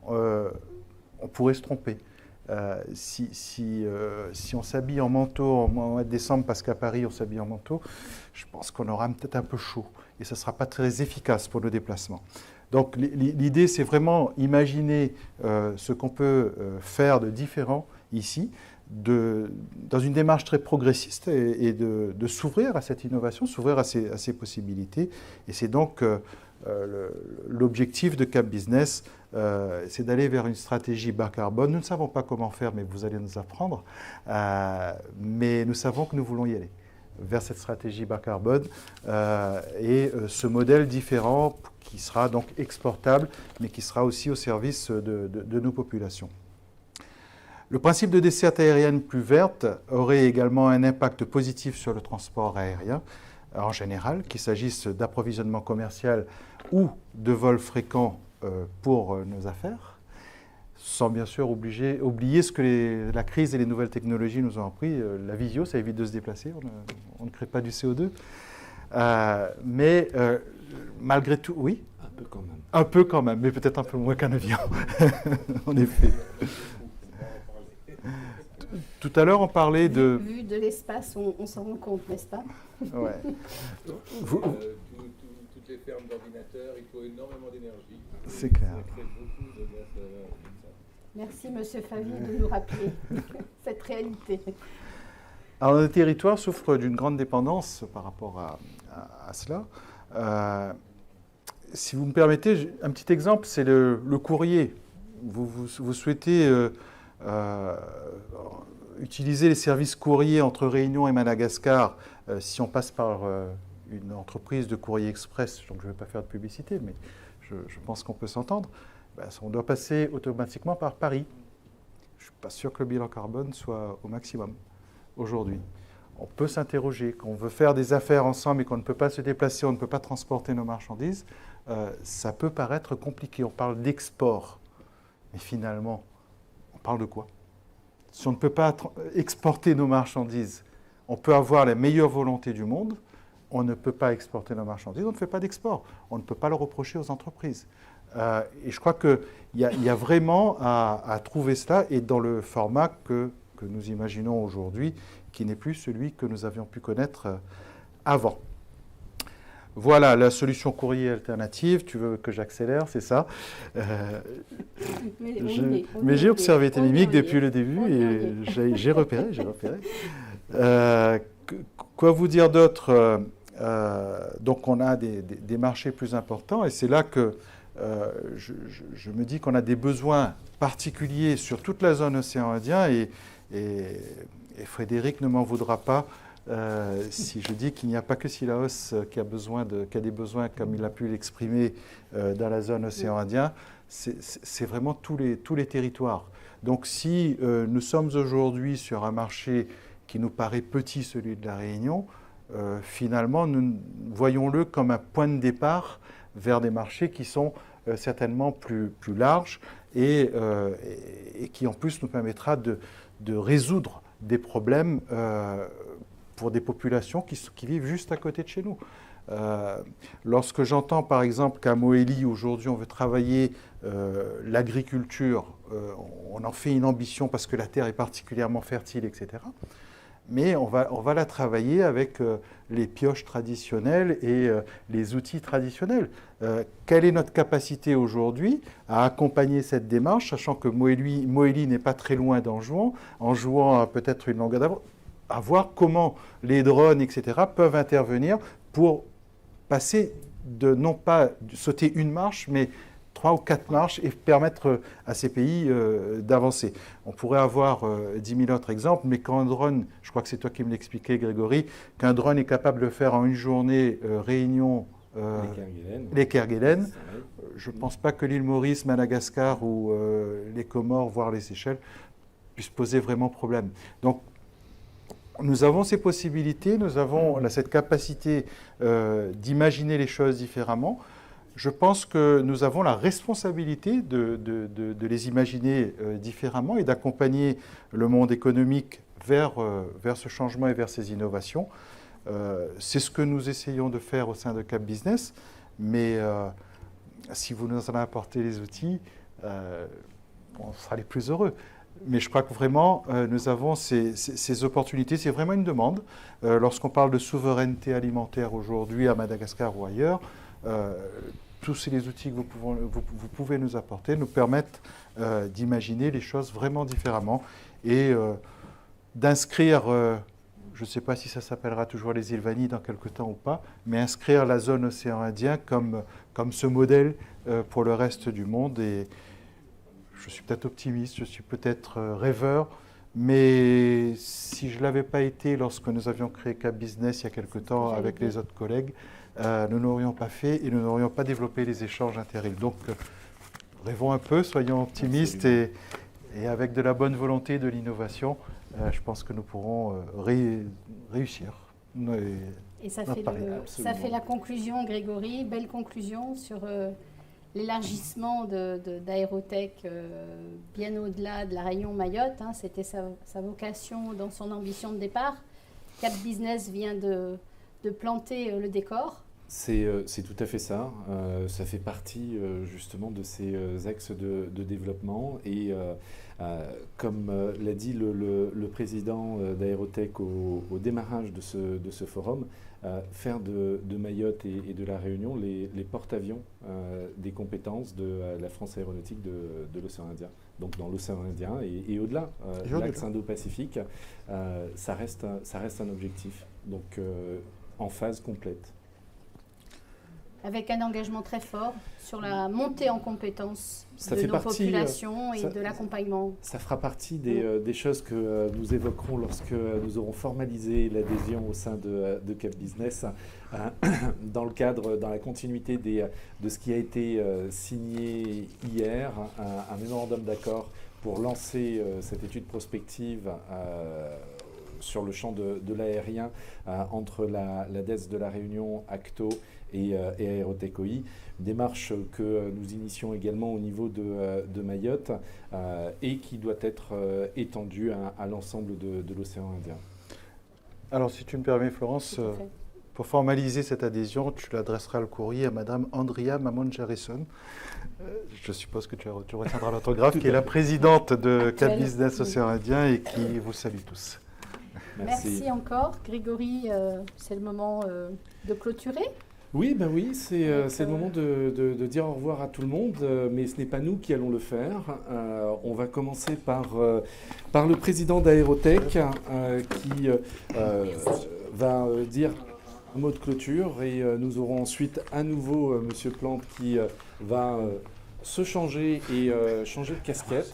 on pourrait se tromper. Si on s'habille en manteau en mois de décembre parce qu'à Paris on s'habille en manteau, je pense qu'on aura peut-être un peu chaud et ce ne sera pas très efficace pour nos déplacements. Donc l'idée c'est vraiment imaginer ce qu'on peut faire de différent ici, dans une démarche très progressiste et de s'ouvrir à cette innovation, s'ouvrir à ces possibilités. Et c'est donc l'objectif de Cap Business, c'est d'aller vers une stratégie bas carbone. Nous ne savons pas comment faire, mais vous allez nous apprendre. Mais nous savons que nous voulons y aller vers cette stratégie bas carbone et ce modèle différent qui sera donc exportable, mais qui sera aussi au service de nos populations. Le principe de desserte aérienne plus verte aurait également un impact positif sur le transport aérien en général, qu'il s'agisse d'approvisionnement commercial ou de vols fréquents pour nos affaires, sans bien sûr oublier ce que la crise et les nouvelles technologies nous ont appris. La visio, ça évite de se déplacer, on ne crée pas du CO2. Mais malgré tout, oui. Un peu quand même. Un peu quand même, mais peut-être un peu moins qu'un avion, en effet. Tout à l'heure, on parlait de... Vu de l'espace, on s'en rend compte, n'est-ce pas? Ouais. Toutes ces fermes d'ordinateurs, il faut énormément d'énergie. C'est clair. Ça crée beaucoup de gaz comme ça. Merci, Monsieur Favy, de nous rappeler cette réalité. Alors, le territoire souffre d'une grande dépendance par rapport à cela. Si vous me permettez, un petit exemple, c'est le courrier. Vous souhaitez utiliser les services courriers entre Réunion et Madagascar si on passe par une entreprise de courrier express. Donc, je ne vais pas faire de publicité, mais je pense qu'on peut s'entendre. On doit passer automatiquement par Paris. Je ne suis pas sûr que le bilan carbone soit au maximum aujourd'hui. On peut s'interroger. Quand on veut faire des affaires ensemble et qu'on ne peut pas se déplacer, on ne peut pas transporter nos marchandises, ça peut paraître compliqué. On parle d'export. Mais finalement, on parle de quoi? Si on ne peut pas exporter nos marchandises, on peut avoir la meilleure volonté du monde, on ne peut pas exporter nos marchandises, on ne fait pas d'export. On ne peut pas le reprocher aux entreprises. Et je crois qu'il y a vraiment à trouver cela, et dans le format que nous imaginons aujourd'hui, qui n'est plus celui que nous avions pu connaître avant. Voilà la solution courrier alternative. Tu veux que j'accélère, c'est ça. Mais j'ai observé tes mimiques depuis le début et j'ai repéré. Quoi vous dire d'autre? Donc on a des marchés plus importants, et c'est là que je me dis qu'on a des besoins particuliers sur toute la zone océan Indien, et Frédéric ne m'en voudra pas si je dis qu'il n'y a pas que Sillaos qui a des besoins comme il a pu l'exprimer dans la zone océan Indien. C'est vraiment tous les territoires. Donc si nous sommes aujourd'hui sur un marché qui nous paraît petit, celui de la Réunion, finalement, voyons-le comme un point de départ vers des marchés qui sont certainement plus larges et qui en plus nous permettra de résoudre des problèmes pour des populations qui vivent juste à côté de chez nous. Lorsque j'entends par exemple qu'à Moélie, aujourd'hui, on veut travailler l'agriculture, on en fait une ambition parce que la terre est particulièrement fertile, etc. Mais on va la travailler avec les pioches traditionnelles et les outils traditionnels. Quelle est notre capacité aujourd'hui à accompagner cette démarche, sachant que Moélie n'est pas très loin d'Anjouan, Anjouan a peut-être une longueur d'avance, à voir comment les drones, etc., peuvent intervenir pour passer non pas sauter une marche, mais 3 ou 4 marches, et permettre à ces pays d'avancer. On pourrait avoir 10 000 autres exemples, mais quand un drone, je crois que c'est toi qui me l'expliquais, Grégory, qu'un drone est capable de faire en une journée Réunion, les Kerguelen, je ne pense pas que l'île Maurice, Madagascar ou les Comores, voire les Seychelles, puissent poser vraiment problème. Donc, nous avons ces possibilités, nous avons cette capacité d'imaginer les choses différemment. Je pense que nous avons la responsabilité de les imaginer différemment et d'accompagner le monde économique vers ce changement et vers ces innovations. C'est ce que nous essayons de faire au sein de Cap Business, mais si vous nous en apportez les outils, on sera les plus heureux. Mais je crois que vraiment, nous avons ces opportunités. C'est vraiment une demande. Lorsqu'on parle de souveraineté alimentaire aujourd'hui à Madagascar ou ailleurs, tous les outils que vous pouvez nous apporter nous permettent d'imaginer les choses vraiment différemment et d'inscrire, je ne sais pas si ça s'appellera toujours les îles Vanille dans quelque temps ou pas, mais inscrire la zone océan Indien comme ce modèle pour le reste du monde. Et je suis peut-être optimiste, je suis peut-être rêveur, mais si je ne l'avais pas été lorsque nous avions créé Cap Business il y a quelque temps avec les autres collègues, nous n'aurions pas fait et nous n'aurions pas développé les échanges inter-îles. Donc, rêvons un peu, soyons optimistes et avec de la bonne volonté, de l'innovation, je pense que nous pourrons réussir. Et ça fait la conclusion, Grégory, belle conclusion sur l'élargissement d'Aérotech bien au-delà de la Réunion Mayotte. Hein, c'était sa vocation dans son ambition de départ. Cap Business vient de planter le décor. C'est tout à fait ça. Ça fait partie justement de ces axes de développement. Et comme l'a dit le président d'Aérotech au démarrage de ce forum, faire de Mayotte et de la Réunion les porte-avions des compétences de la France aéronautique de l'océan Indien. Donc dans l'océan Indien et au-delà, l'axe Indo-Pacifique, ça reste un objectif. Donc en phase complète. Avec un engagement très fort sur la montée en compétences de nos populations et de l'accompagnement. Ça fera partie des choses que nous évoquerons lorsque nous aurons formalisé l'adhésion au sein de Cap Business, dans la continuité de ce qui a été signé hier, un mémorandum d'accord pour lancer cette étude prospective sur le champ de l'aérien entre la DES de la Réunion, Acto et Aérotech OI, une démarche que nous initions également au niveau de Mayotte et qui doit être étendue à l'ensemble de l'océan Indien. Alors, si tu me permets, Florence, pour formaliser cette adhésion, tu l'adresseras le courrier à Madame Andrea Mamon-Jarrison. Je suppose que tu retiendras l'autographe, qui est la présidente de Cap Business Océan Indien et qui vous salue tous. Merci encore. Grégory, c'est le moment de clôturer. Oui, c'est le moment de dire au revoir à tout le monde, mais ce n'est pas nous qui allons le faire. On va commencer par le président d'Aérotech qui va dire un mot de clôture et nous aurons ensuite à nouveau Monsieur Plante qui va se changer et changer de casquette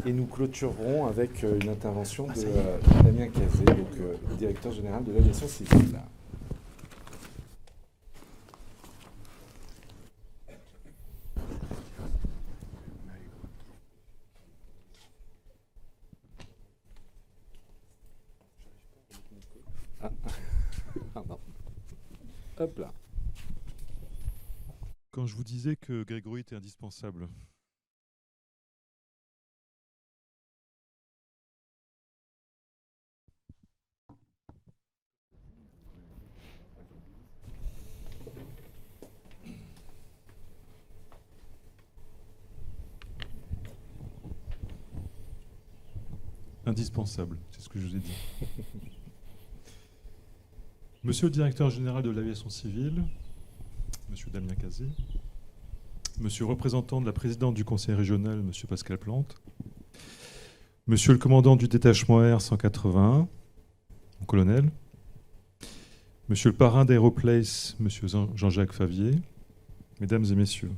et nous clôturerons avec une intervention de Damien Cazé, donc directeur général de l'aviation civile. Hop là. Quand je vous disais que Grégory était indispensable, indispensable, c'est ce que je vous ai dit. Monsieur le directeur général de l'aviation civile, Monsieur Damien Cazé, Monsieur le représentant de la présidente du conseil régional, Monsieur Pascal Plante, Monsieur le commandant du détachement Air 181, mon colonel, Monsieur le parrain d'Aéroplace, Monsieur Jean-Jacques Favier, Mesdames et Messieurs,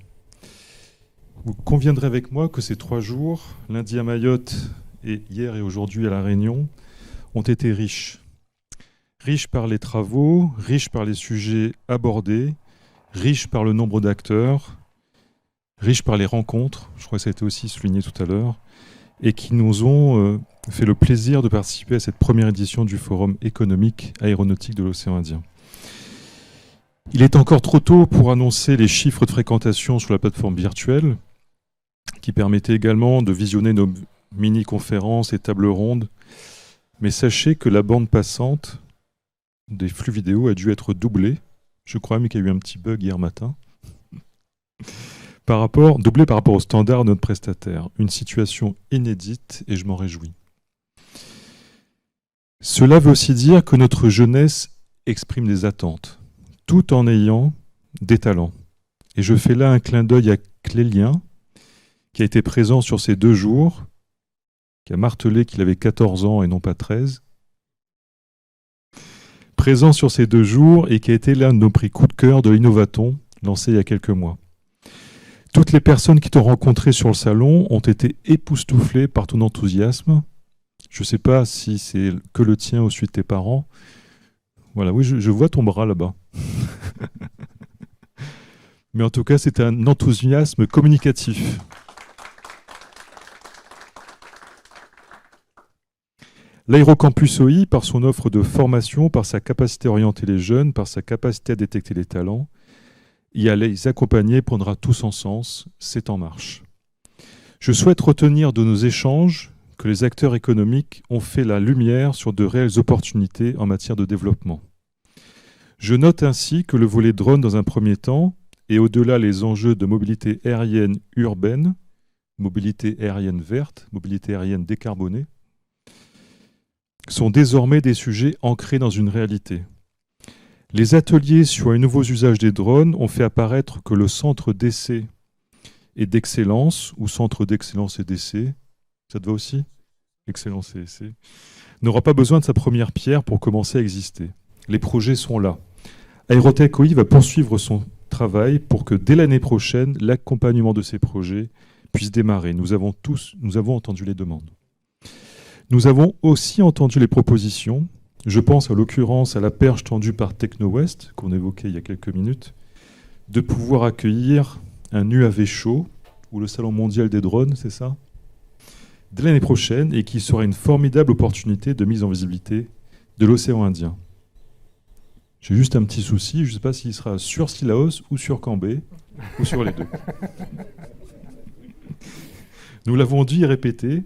vous conviendrez avec moi que ces 3 jours, lundi à Mayotte et hier et aujourd'hui à La Réunion, ont été riches. Riche par les travaux, riche par les sujets abordés, riche par le nombre d'acteurs, riche par les rencontres, je crois que ça a été aussi souligné tout à l'heure, et qui nous ont fait le plaisir de participer à cette première édition du Forum économique aéronautique de l'océan Indien. Il est encore trop tôt pour annoncer les chiffres de fréquentation sur la plateforme virtuelle, qui permettait également de visionner nos mini-conférences et tables rondes, mais sachez que la bande passante des flux vidéo a dû être doublé. Je crois même qu'il y a eu un petit bug hier matin. Doublé par rapport au standard de notre prestataire. Une situation inédite et je m'en réjouis. Cela veut aussi dire que notre jeunesse exprime des attentes, tout en ayant des talents. Et je fais là un clin d'œil à Clélien, qui a été présent sur ces 2 jours, qui a martelé qu'il avait 14 ans et non pas 13, présent sur ces 2 jours et qui a été l'un de nos prix coup de cœur de l'Innovaton, lancé il y a quelques mois. Toutes les personnes qui t'ont rencontré sur le salon ont été époustouflées par ton enthousiasme. Je ne sais pas si c'est que le tien ou celui de tes parents. Voilà, oui, je vois ton bras là-bas. Mais en tout cas, c'était un enthousiasme communicatif. L'Aérocampus OI, par son offre de formation, par sa capacité à orienter les jeunes, par sa capacité à détecter les talents, y à les accompagner prendra tout son sens, c'est en marche. Je souhaite retenir de nos échanges que les acteurs économiques ont fait la lumière sur de réelles opportunités en matière de développement. Je note ainsi que le volet drone dans un premier temps, et au-delà les enjeux de mobilité aérienne urbaine, mobilité aérienne verte, mobilité aérienne décarbonée, sont désormais des sujets ancrés dans une réalité. Les ateliers sur les nouveaux usages des drones ont fait apparaître que le centre d'essai et d'excellence, ou centre d'excellence et d'essai, ça te va aussi? Excellence et essai, n'aura pas besoin de sa première pierre pour commencer à exister. Les projets sont là. Aérotech OI va poursuivre son travail pour que dès l'année prochaine, l'accompagnement de ces projets puisse démarrer. Nous avons entendu les demandes. Nous avons aussi entendu les propositions. Je pense à l'occurrence à la perche tendue par TechnoWest, qu'on évoquait il y a quelques minutes, de pouvoir accueillir un UAV chaud, ou le Salon mondial des drones, c'est ça, dès l'année prochaine, et qui sera une formidable opportunité de mise en visibilité de l'océan Indien. J'ai juste un petit souci, je ne sais pas s'il sera sur Sillaos ou sur Cambé, ou sur les deux. Nous l'avons dit et répété,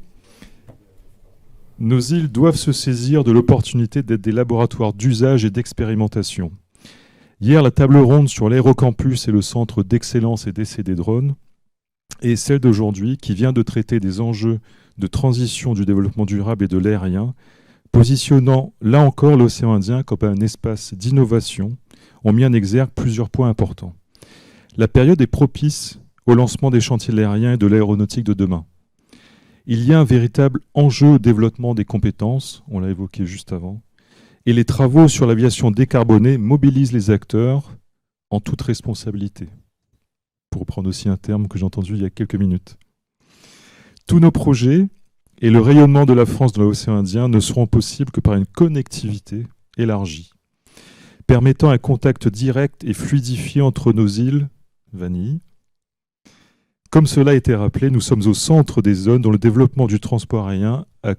nos îles doivent se saisir de l'opportunité d'être des laboratoires d'usage et d'expérimentation. Hier, la table ronde sur l'aérocampus et le centre d'excellence et d'essai des drones, et celle d'aujourd'hui qui vient de traiter des enjeux de transition du développement durable et de l'aérien, positionnant là encore l'océan Indien comme un espace d'innovation, ont mis en exergue plusieurs points importants. La période est propice au lancement des chantiers de l'aérien et de l'aéronautique de demain. Il y a un véritable enjeu au développement des compétences, on l'a évoqué juste avant, et les travaux sur l'aviation décarbonée mobilisent les acteurs en toute responsabilité, pour reprendre aussi un terme que j'ai entendu il y a quelques minutes. Tous nos projets et le rayonnement de la France dans l'océan Indien ne seront possibles que par une connectivité élargie, permettant un contact direct et fluidifié entre nos îles, Vanille. Comme cela a été rappelé, nous sommes au centre des zones dont le développement du transport aérien a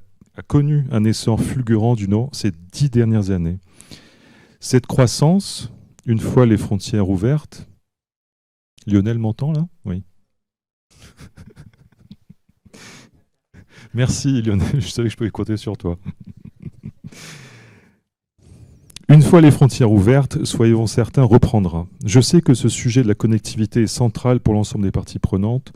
connu un essor fulgurant durant ces 10 dernières années. Cette croissance, une fois les frontières ouvertes... Lionel m'entend là? Oui. Merci Lionel, je savais que je pouvais compter sur toi. Une fois les frontières ouvertes, soyons certains, reprendra. Je sais que ce sujet de la connectivité est central pour l'ensemble des parties prenantes,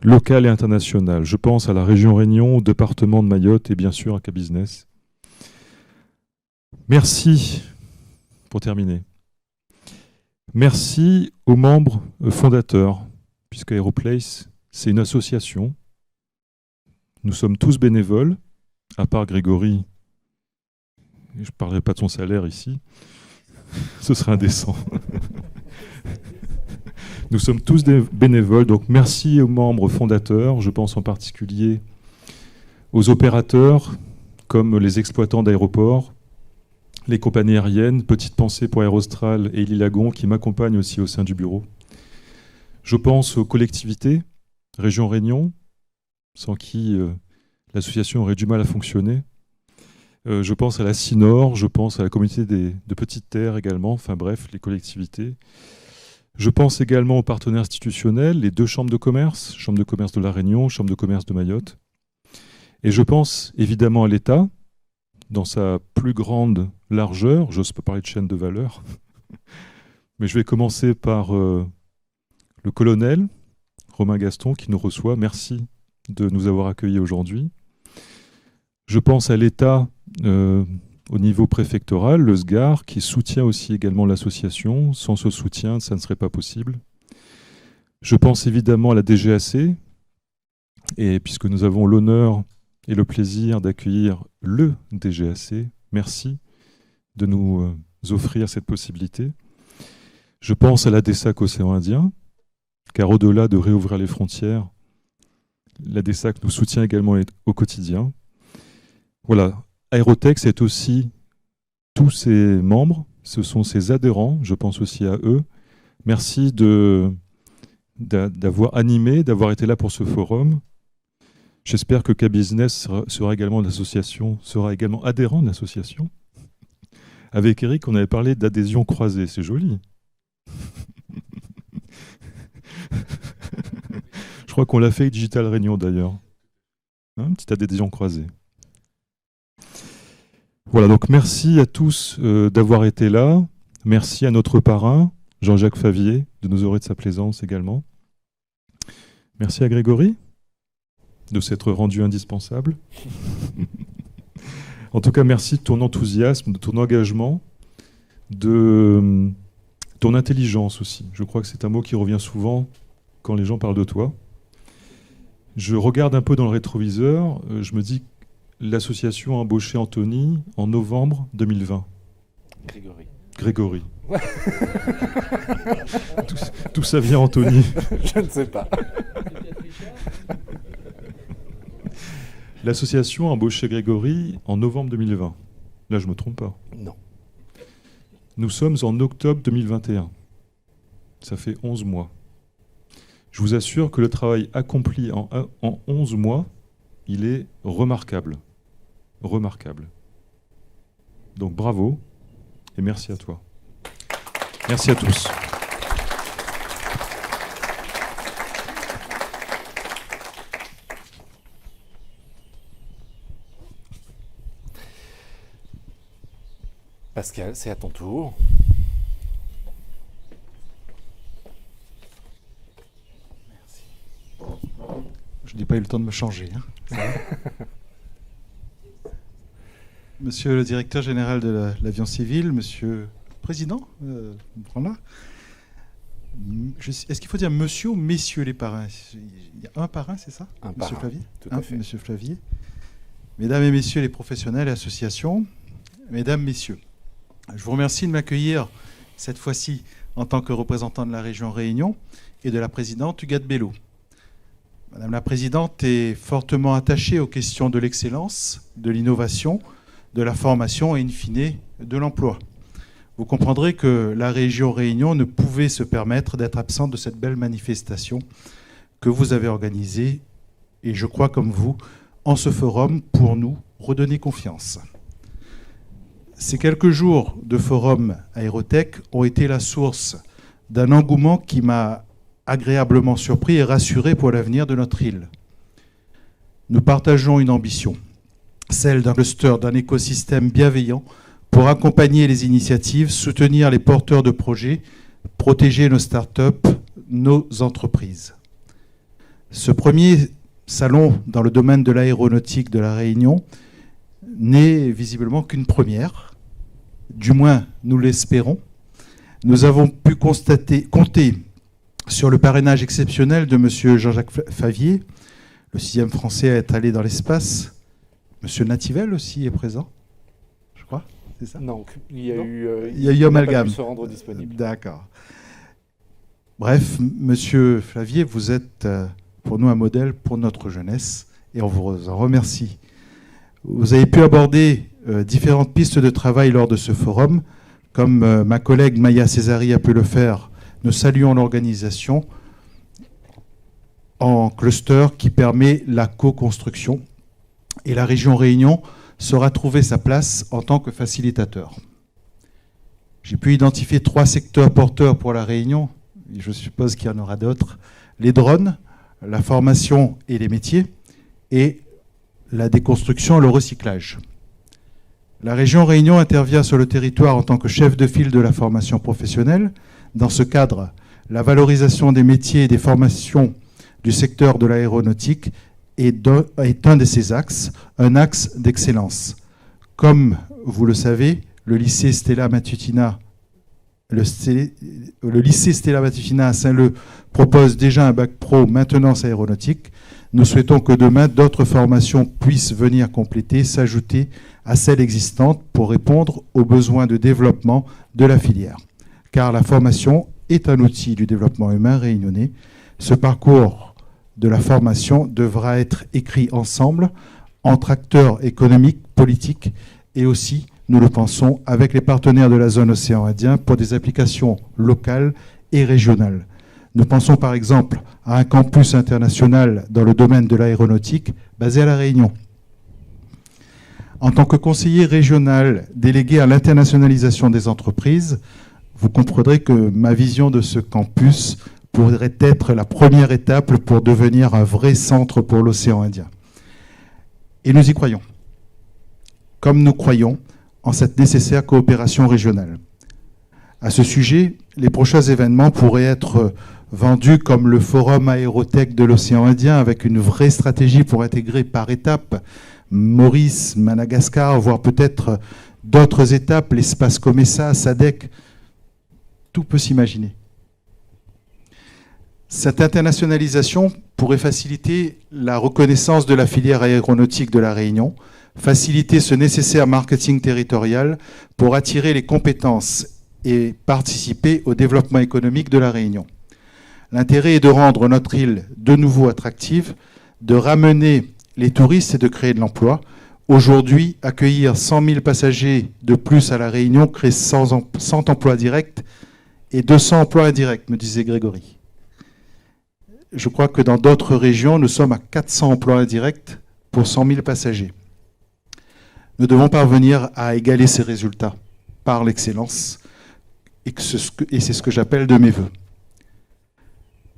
locales et internationales. Je pense à la région Réunion, au département de Mayotte et bien sûr à K-Business. Merci, pour terminer. Merci aux membres fondateurs, puisque Aeroplace, c'est une association. Nous sommes tous bénévoles, à part Grégory. Je ne parlerai pas de son salaire ici. Ce serait indécent. Nous sommes tous des bénévoles, donc merci aux membres fondateurs. Je pense en particulier aux opérateurs, comme les exploitants d'aéroports, les compagnies aériennes, petite pensée pour Aérostral et Elie Lagon qui m'accompagnent aussi au sein du bureau. Je pense aux collectivités, Région Réunion, sans qui l'association aurait du mal à fonctionner. Je pense à la CINOR, je pense à la communauté de Petites Terres également, enfin bref, les collectivités. Je pense également aux partenaires institutionnels, les 2 chambres de commerce, Chambre de commerce de La Réunion, Chambre de commerce de Mayotte. Et je pense évidemment à l'État, dans sa plus grande largeur, j'ose pas parler de chaîne de valeur, mais je vais commencer par le colonel Romain Gaston qui nous reçoit. Merci de nous avoir accueillis aujourd'hui. Je pense à l'État au niveau préfectoral, le SGAR, qui soutient aussi également l'association. Sans ce soutien, ça ne serait pas possible. Je pense évidemment à la DGAC, et puisque nous avons l'honneur et le plaisir d'accueillir le DGAC, merci de nous offrir cette possibilité. Je pense à la DESAC Océan Indien, car au-delà de réouvrir les frontières, la DESAC nous soutient également au quotidien. Voilà, Aérotech, c'est aussi tous ses membres, ce sont ses adhérents, je pense aussi à eux. Merci d'avoir animé, d'avoir été là pour ce forum. J'espère que K-Business sera également adhérent de l'association. Avec Eric, on avait parlé d'adhésion croisée, c'est joli. Je crois qu'on l'a fait avec Digital Réunion d'ailleurs. Petite adhésion croisée. Voilà, donc merci à tous d'avoir été là. Merci à notre parrain, Jean-Jacques Favier, de nous honorer de sa présence également. Merci à Grégory de s'être rendu indispensable. En tout cas, merci de ton enthousiasme, de ton engagement, de ton intelligence aussi. Je crois que c'est un mot qui revient souvent quand les gens parlent de toi. Je regarde un peu dans le rétroviseur, je me dis que l'association a embauché Anthony en novembre 2020. Grégory. Ouais. Tout ça vient Anthony. Je ne sais pas. L'association a embauché Grégory en novembre 2020. Là, je ne me trompe pas. Non. Nous sommes en octobre 2021. Ça fait 11 mois. Je vous assure que le travail accompli en 11 mois, il est remarquable. Remarquable. Donc bravo et merci à toi. Merci à tous. Pascal, c'est à ton tour. Je n'ai pas eu le temps de me changer. Monsieur le directeur général de l'avion civil, monsieur le président, est-ce qu'il faut dire monsieur ou messieurs les parrains? Il y a un parrain, c'est ça? Un monsieur parrain, Flavier. tout à fait. Monsieur Flavier. Mesdames et messieurs les professionnels et associations, mesdames, messieurs, je vous remercie de m'accueillir cette fois-ci en tant que représentant de la région Réunion et de la présidente Huguette Bello. Madame la Présidente est fortement attachée aux questions de l'excellence, de l'innovation, de la formation et, in fine, de l'emploi. Vous comprendrez que la région Réunion ne pouvait se permettre d'être absente de cette belle manifestation que vous avez organisée, et je crois comme vous, en ce forum pour nous redonner confiance. Ces quelques jours de forum Aérotech ont été la source d'un engouement qui m'a agréablement surpris et rassuré pour l'avenir de notre île. Nous partageons une ambition, celle d'un cluster, d'un écosystème bienveillant pour accompagner les initiatives, soutenir les porteurs de projets, protéger nos start-up, nos entreprises. Ce premier salon dans le domaine de l'aéronautique de la Réunion n'est visiblement qu'une première, du moins nous l'espérons. Nous avons pu compter sur le parrainage exceptionnel de M. Jean-Jacques Favier, le 6e Français à être allé dans l'espace. M. Nativel aussi est présent, je crois, c'est ça? Non, il y a eu amalgame. Pas pu se rendre disponible. D'accord. Bref, M. Flavier, vous êtes pour nous un modèle pour notre jeunesse et on vous en remercie. Vous avez pu aborder différentes pistes de travail lors de ce forum. Comme ma collègue Maya Césari a pu le faire, nous saluons l'organisation en cluster qui permet la co-construction. Et la région Réunion saura trouver sa place en tant que facilitateur. J'ai pu identifier 3 secteurs porteurs pour la Réunion. Je suppose qu'il y en aura d'autres. Les drones, la formation et les métiers, et la déconstruction et le recyclage. La région Réunion intervient sur le territoire en tant que chef de file de la formation professionnelle. Dans ce cadre, la valorisation des métiers et des formations du secteur de l'aéronautique est un de ces axes, un axe d'excellence. Comme vous le savez, le lycée Stella Matutina à Saint-Leu propose déjà un bac pro maintenance aéronautique. Nous souhaitons que demain, d'autres formations puissent venir compléter, s'ajouter à celles existantes pour répondre aux besoins de développement de la filière. Car la formation est un outil du développement humain réunionnais. Ce parcours de la formation devra être écrit ensemble entre acteurs économiques, politiques et aussi, nous le pensons, avec les partenaires de la zone océan Indien pour des applications locales et régionales. Nous pensons par exemple à un campus international dans le domaine de l'aéronautique basé à La Réunion. En tant que conseiller régional délégué à l'internationalisation des entreprises, vous comprendrez que ma vision de ce campus pourrait être la première étape pour devenir un vrai centre pour l'océan Indien. Et nous y croyons, comme nous croyons en cette nécessaire coopération régionale. À ce sujet, les prochains événements pourraient être vendus comme le Forum Aérotech de l'océan Indien, avec une vraie stratégie pour intégrer par étapes Maurice, Madagascar, voire peut-être d'autres étapes, l'espace COMESA, SADC. Tout peut s'imaginer. Cette internationalisation pourrait faciliter la reconnaissance de la filière aéronautique de la Réunion, faciliter ce nécessaire marketing territorial pour attirer les compétences et participer au développement économique de la Réunion. L'intérêt est de rendre notre île de nouveau attractive, de ramener les touristes et de créer de l'emploi. Aujourd'hui, accueillir 100 000 passagers de plus à la Réunion crée 100 emplois directs et 200 emplois indirects, me disait Grégory. Je crois que dans d'autres régions, nous sommes à 400 emplois indirects pour 100 000 passagers. Nous devons parvenir à égaler ces résultats par l'excellence, et c'est ce que j'appelle de mes vœux.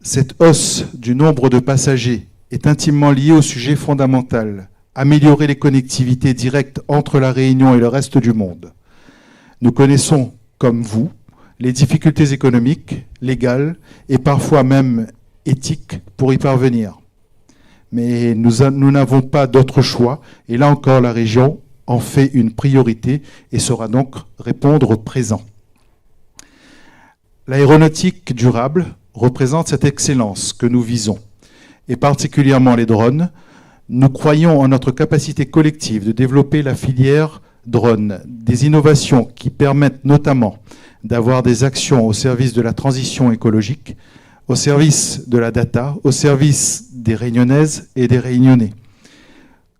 Cette hausse du nombre de passagers est intimement liée au sujet fondamental, améliorer les connectivités directes entre la Réunion et le reste du monde. Nous connaissons, comme vous, les difficultés économiques, légales et parfois même éthiques pour y parvenir. Mais nous n'avons pas d'autre choix, et là encore la région en fait une priorité et saura donc répondre présent. L'aéronautique durable représente cette excellence que nous visons, et particulièrement les drones. Nous croyons en notre capacité collective de développer la filière drone, des innovations qui permettent notamment d'avoir des actions au service de la transition écologique, au service de la data, au service des Réunionnaises et des Réunionnais.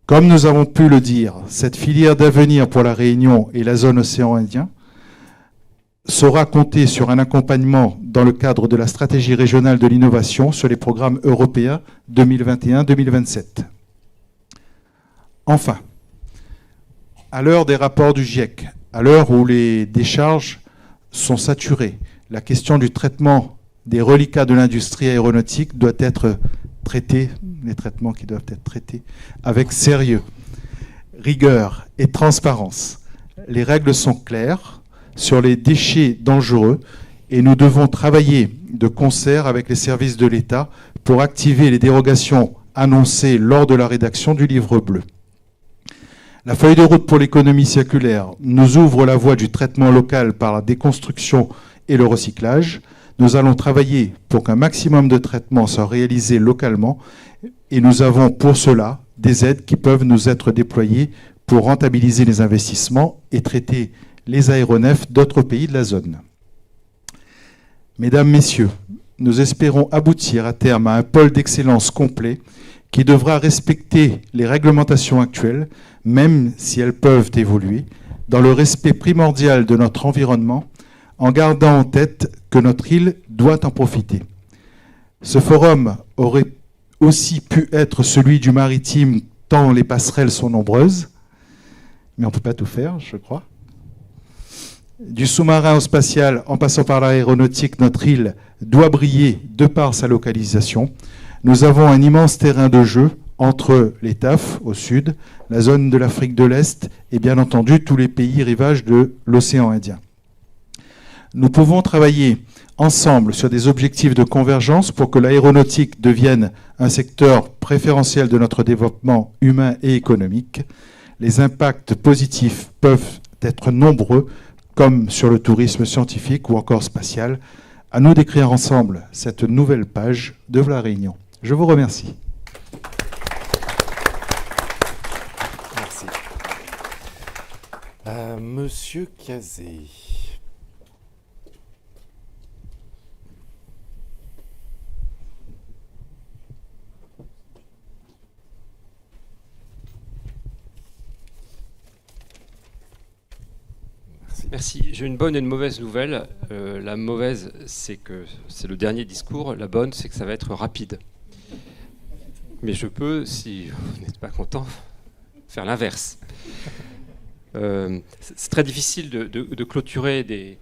Comme nous avons pu le dire, cette filière d'avenir pour la Réunion et la zone océan Indien saura compter sur un accompagnement dans le cadre de la stratégie régionale de l'innovation sur les programmes européens 2021-2027. Enfin, à l'heure des rapports du GIEC, à l'heure où les décharges sont saturées, la question du traitement des reliquats de l'industrie aéronautique doit être traitée, les traitements qui doivent être traités, avec sérieux, rigueur et transparence. Les règles sont claires sur les déchets dangereux et nous devons travailler de concert avec les services de l'État pour activer les dérogations annoncées lors de la rédaction du livre bleu. La feuille de route pour l'économie circulaire nous ouvre la voie du traitement local par la déconstruction et le recyclage. Nous allons travailler pour qu'un maximum de traitements soit réalisé localement et nous avons pour cela des aides qui peuvent nous être déployées pour rentabiliser les investissements et traiter les aéronefs d'autres pays de la zone. Mesdames, Messieurs, nous espérons aboutir à terme à un pôle d'excellence complet qui devra respecter les réglementations actuelles, même si elles peuvent évoluer, dans le respect primordial de notre environnement, en gardant en tête que notre île doit en profiter. Ce forum aurait aussi pu être celui du maritime, tant les passerelles sont nombreuses, mais on ne peut pas tout faire, je crois. Du sous-marin au spatial, en passant par l'aéronautique, notre île doit briller de par sa localisation. Nous avons un immense terrain de jeu entre les TAF au sud, la zone de l'Afrique de l'Est et bien entendu tous les pays rivages de l'océan Indien. Nous pouvons travailler ensemble sur des objectifs de convergence pour que l'aéronautique devienne un secteur préférentiel de notre développement humain et économique. Les impacts positifs peuvent être nombreux, comme sur le tourisme scientifique ou encore spatial. À nous d'écrire ensemble cette nouvelle page de la Réunion. Je vous remercie. Merci. Monsieur Cazé. Merci. J'ai une bonne et une mauvaise nouvelle. La mauvaise, c'est que c'est le dernier discours. La bonne, c'est que ça va être rapide. Mais je peux, si vous n'êtes pas content, faire l'inverse. C'est très difficile de clôturer des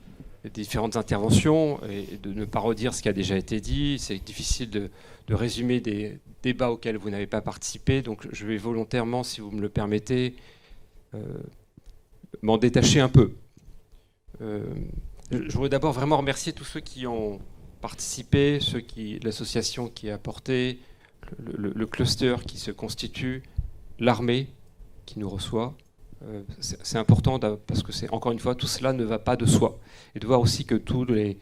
différentes interventions et de ne pas redire ce qui a déjà été dit. C'est difficile de résumer des débats auxquels vous n'avez pas participé. Donc je vais volontairement, si vous me le permettez, m'en détacher un peu. Je voudrais d'abord vraiment remercier tous ceux qui ont participé, l'association qui a apporté, le cluster qui se constitue, l'armée qui nous reçoit. C'est important parce que encore une fois, tout cela ne va pas de soi. Et de voir aussi que tous les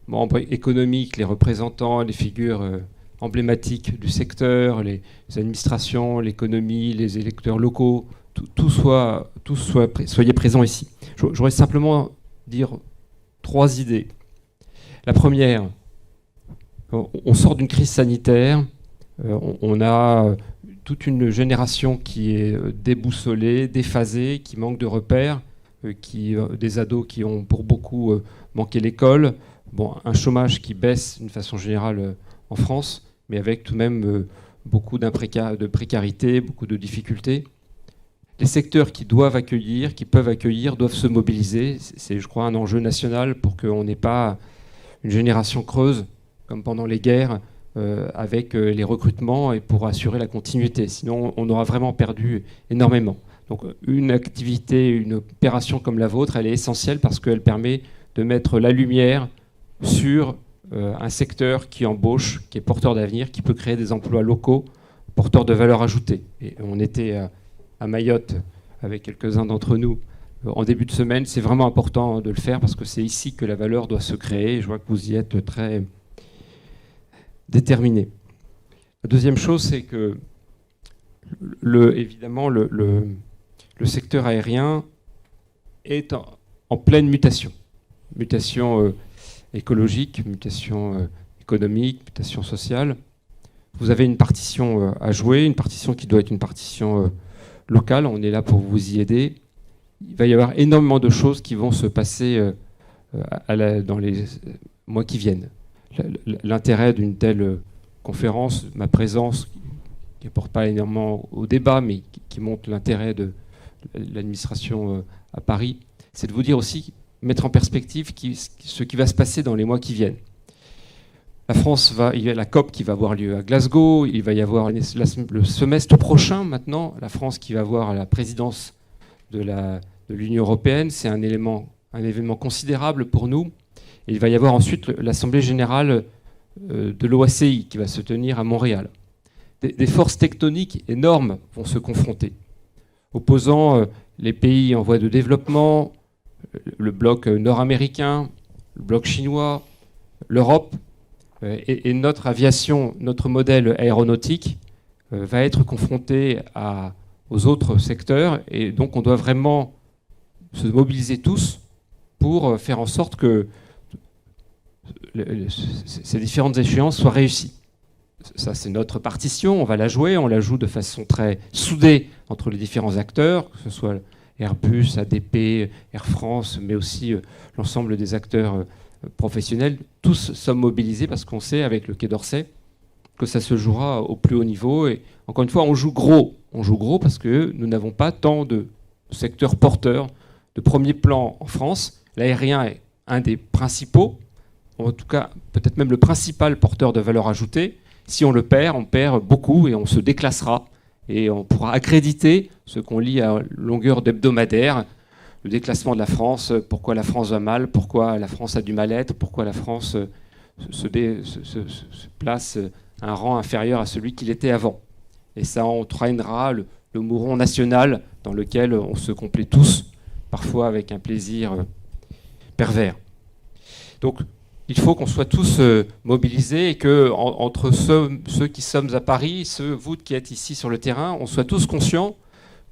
membres économiques, les représentants, les figures emblématiques du secteur, les administrations, l'économie, les électeurs locaux, soyez présents ici. J'aurais simplement dire 3 idées. La première, on sort d'une crise sanitaire, on a toute une génération qui est déboussolée, déphasée, qui manque de repères, des ados qui ont pour beaucoup manqué l'école, un chômage qui baisse d'une façon générale en France, mais avec tout de même beaucoup de précarité, beaucoup de difficultés. Les secteurs qui doivent accueillir, qui peuvent accueillir, doivent se mobiliser. C'est, je crois, un enjeu national pour qu'on n'ait pas une génération creuse, comme pendant les guerres, avec les recrutements et pour assurer la continuité. Sinon, on aura vraiment perdu énormément. Donc, une activité, une opération comme la vôtre, elle est essentielle parce qu'elle permet de mettre la lumière sur un secteur qui embauche, qui est porteur d'avenir, qui peut créer des emplois locaux, porteurs de valeur ajoutée. Et on était à Mayotte avec quelques-uns d'entre nous en début de semaine. C'est vraiment important de le faire parce que c'est ici que la valeur doit se créer. Et je vois que vous y êtes très déterminés. La deuxième chose, c'est que évidemment le secteur aérien est en pleine mutation. Mutation écologique, mutation économique, mutation sociale. Vous avez une partition à jouer, une partition qui doit être une partition locale. On est là pour vous y aider. Il va y avoir énormément de choses qui vont se passer dans les mois qui viennent. L'intérêt d'une telle conférence, ma présence, qui n'apporte pas énormément au débat, mais qui montre l'intérêt de l'administration à Paris, c'est de vous dire aussi, mettre en perspective ce qui va se passer dans les mois qui viennent. Il y a la COP qui va avoir lieu à Glasgow, il va y avoir le semestre prochain maintenant, la France qui va avoir la présidence de l'Union européenne. C'est un événement considérable pour nous. Et il va y avoir ensuite l'Assemblée générale de l'OACI qui va se tenir à Montréal. Des forces tectoniques énormes vont se confronter, opposant les pays en voie de développement, le bloc nord-américain, le bloc chinois, l'Europe, et notre aviation, notre modèle aéronautique va être confronté aux autres secteurs. Et donc on doit vraiment se mobiliser tous pour faire en sorte que ces différentes échéances soient réussies. Ça, c'est notre partition, on va la jouer, on la joue de façon très soudée entre les différents acteurs, que ce soit Airbus, ADP, Air France, mais aussi l'ensemble des acteurs professionnels. Tous sommes mobilisés parce qu'on sait, avec le Quai d'Orsay, que ça se jouera au plus haut niveau. Et encore une fois, on joue gros. On joue gros parce que nous n'avons pas tant de secteurs porteurs de premier plan en France. L'aérien est un des principaux, en tout cas peut-être même le principal porteur de valeur ajoutée. Si on perd beaucoup et on se déclassera. Et on pourra accréditer ce qu'on lit à longueur d'hebdomadaire, le déclassement de la France, pourquoi la France va mal, pourquoi la France a du mal-être, pourquoi la France se place à un rang inférieur à celui qu'il était avant. Et ça entraînera le mouron national dans lequel on se complaît tous, parfois avec un plaisir pervers. Donc, il faut qu'on soit tous mobilisés et que entre ceux qui sommes à Paris, vous qui êtes ici sur le terrain, on soit tous conscients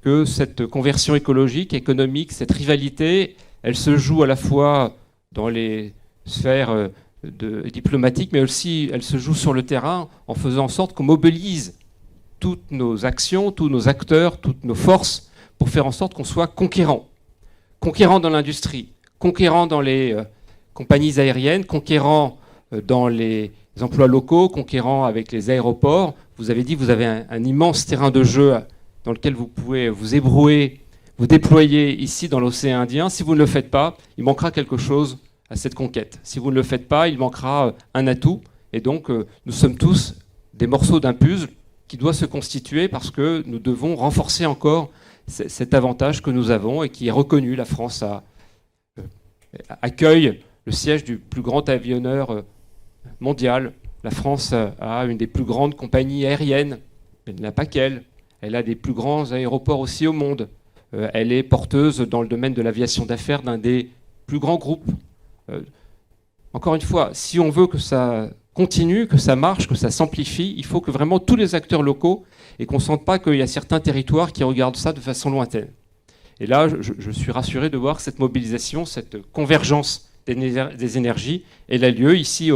que cette conversion écologique, économique, cette rivalité, elle se joue à la fois dans les sphères diplomatiques, mais aussi elle se joue sur le terrain en faisant en sorte qu'on mobilise toutes nos actions, tous nos acteurs, toutes nos forces pour faire en sorte qu'on soit conquérants. Conquérants dans l'industrie, conquérants dans les compagnies aériennes, conquérants dans les emplois locaux, conquérants avec les aéroports. Vous avez dit que vous avez un immense terrain de jeu dans lequel vous pouvez vous ébrouer, vous déployer ici dans l'océan Indien. Si vous ne le faites pas, il manquera quelque chose à cette conquête. Si vous ne le faites pas, il manquera un atout. Et donc, nous sommes tous des morceaux d'un puzzle qui doit se constituer parce que nous devons renforcer encore cet avantage que nous avons et qui est reconnu. La France a accueille le siège du plus grand avionneur mondial. La France a une des plus grandes compagnies aériennes. Elle n'a pas qu'elle. Elle a des plus grands aéroports aussi au monde. Elle est porteuse dans le domaine de l'aviation d'affaires d'un des plus grands groupes. Encore une fois, si on veut que ça continue, que ça marche, que ça s'amplifie, il faut que vraiment tous les acteurs locaux et qu'on ne sente pas qu'il y a certains territoires qui regardent ça de façon lointaine. Et là, je suis rassuré de voir que cette mobilisation, cette convergence des énergies, elle a lieu ici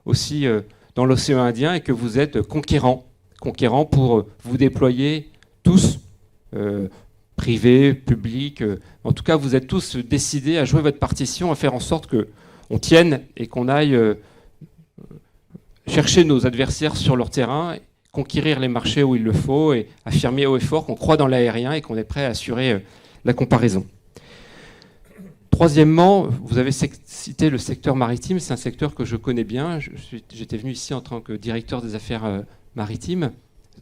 aussi dans l'océan Indien et que vous êtes conquérants pour vous déployer tous, privés, publics. En tout cas, vous êtes tous décidés à jouer votre partition, à faire en sorte qu'on tienne et qu'on aille chercher nos adversaires sur leur terrain, conquérir les marchés où il le faut et affirmer haut et fort qu'on croit dans l'aérien et qu'on est prêt à assurer la comparaison. Troisièmement, vous avez cité le secteur maritime, c'est un secteur que je connais bien. J'étais venu ici en tant que directeur des affaires maritimes.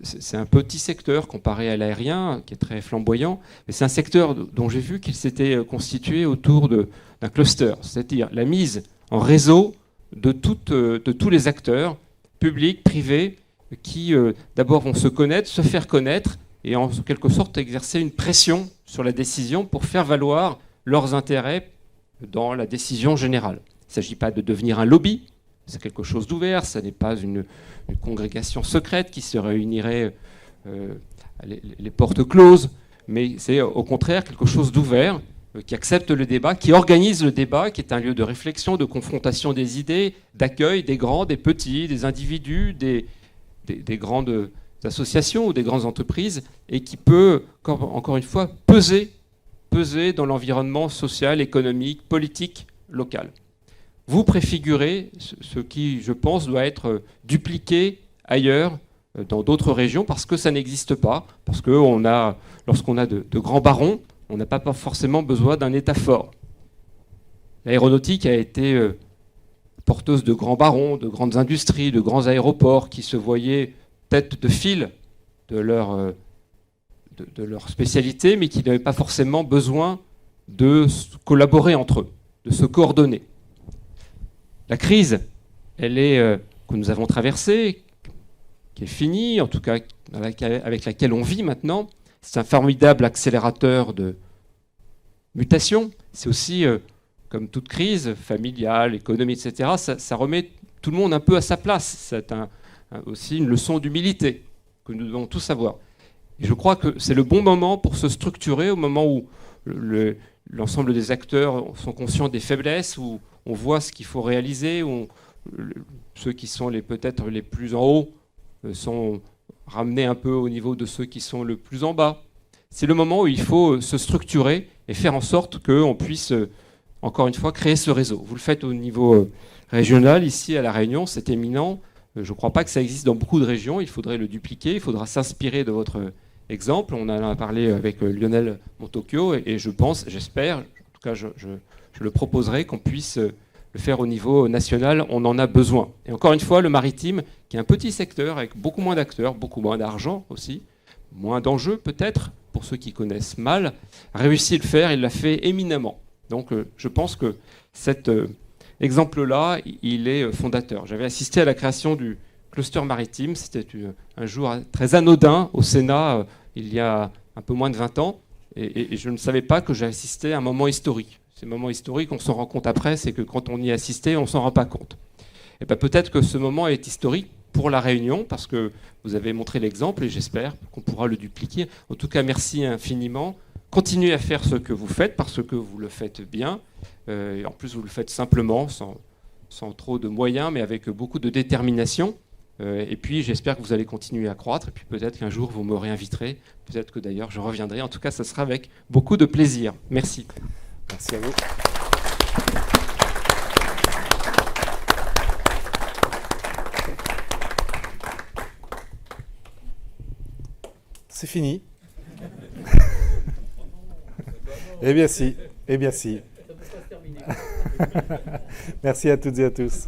C'est un petit secteur comparé à l'aérien, qui est très flamboyant, mais c'est un secteur dont j'ai vu qu'il s'était constitué autour d'un cluster, c'est-à-dire la mise en réseau de tous les acteurs, publics, privés, qui d'abord vont se connaître, se faire connaître, et en quelque sorte exercer une pression sur la décision pour faire valoir leurs intérêts dans la décision générale. Il ne s'agit pas de devenir un lobby, c'est quelque chose d'ouvert, ce n'est pas une congrégation secrète qui se réunirait les portes closes, mais c'est au contraire quelque chose d'ouvert, qui accepte le débat, qui organise le débat, qui est un lieu de réflexion, de confrontation des idées, d'accueil des grands, des petits, des individus, des grandes associations ou des grandes entreprises, et qui peut, encore une fois, peser dans l'environnement social, économique, politique, local. Vous préfigurez ce qui, je pense, doit être dupliqué ailleurs, dans d'autres régions, parce que ça n'existe pas, parce que lorsqu'on a de grands barons, on n'a pas forcément besoin d'un État fort. L'aéronautique a été porteuse de grands barons, de grandes industries, de grands aéroports qui se voyaient tête de file de leur spécialité, mais qui n'avaient pas forcément besoin de collaborer entre eux, de se coordonner. La crise, que nous avons traversée, qui est finie, en tout cas avec laquelle on vit maintenant, c'est un formidable accélérateur de mutation. C'est aussi, comme toute crise familiale, économique, etc., ça remet tout le monde un peu à sa place. C'est aussi une leçon d'humilité que nous devons tous avoir. Et je crois que c'est le bon moment pour se structurer, au moment où l'ensemble des acteurs sont conscients des faiblesses, où on voit ce qu'il faut réaliser, où ceux qui sont peut-être les plus en haut sont ramenés un peu au niveau de ceux qui sont le plus en bas. C'est le moment où il faut se structurer et faire en sorte qu'on puisse, encore une fois, créer ce réseau. Vous le faites au niveau régional, ici à La Réunion, c'est éminent. Je ne crois pas que ça existe dans beaucoup de régions, il faudrait le dupliquer, il faudra s'inspirer de votre exemple. On en a parlé avec Lionel Montocchio et je pense, j'espère, en tout cas je le proposerai, qu'on puisse le faire au niveau national, on en a besoin. Et encore une fois, le maritime, qui est un petit secteur avec beaucoup moins d'acteurs, beaucoup moins d'argent aussi, moins d'enjeux peut-être, pour ceux qui connaissent mal, a réussi à le faire, il l'a fait éminemment. Donc je pense que cet exemple-là, il est fondateur. J'avais assisté à la création du cluster maritime, c'était un jour très anodin au Sénat, il y a un peu moins de 20 ans, et je ne savais pas que j'assistais à un moment historique. Ces moments historiques, on s'en rend compte après, c'est que quand on y assistait, on ne s'en rend pas compte. Et bien peut-être que ce moment est historique pour La Réunion, parce que vous avez montré l'exemple, et j'espère qu'on pourra le dupliquer. En tout cas, merci infiniment. Continuez à faire ce que vous faites, parce que vous le faites bien. Et en plus, vous le faites simplement, sans trop de moyens, mais avec beaucoup de détermination. Et puis, j'espère que vous allez continuer à croître. Et puis, peut-être qu'un jour, vous me réinviterez. Peut-être que d'ailleurs, je reviendrai. En tout cas, ça sera avec beaucoup de plaisir. Merci. Merci à vous. C'est fini. Eh bien si, eh bien si. Merci à toutes et à tous.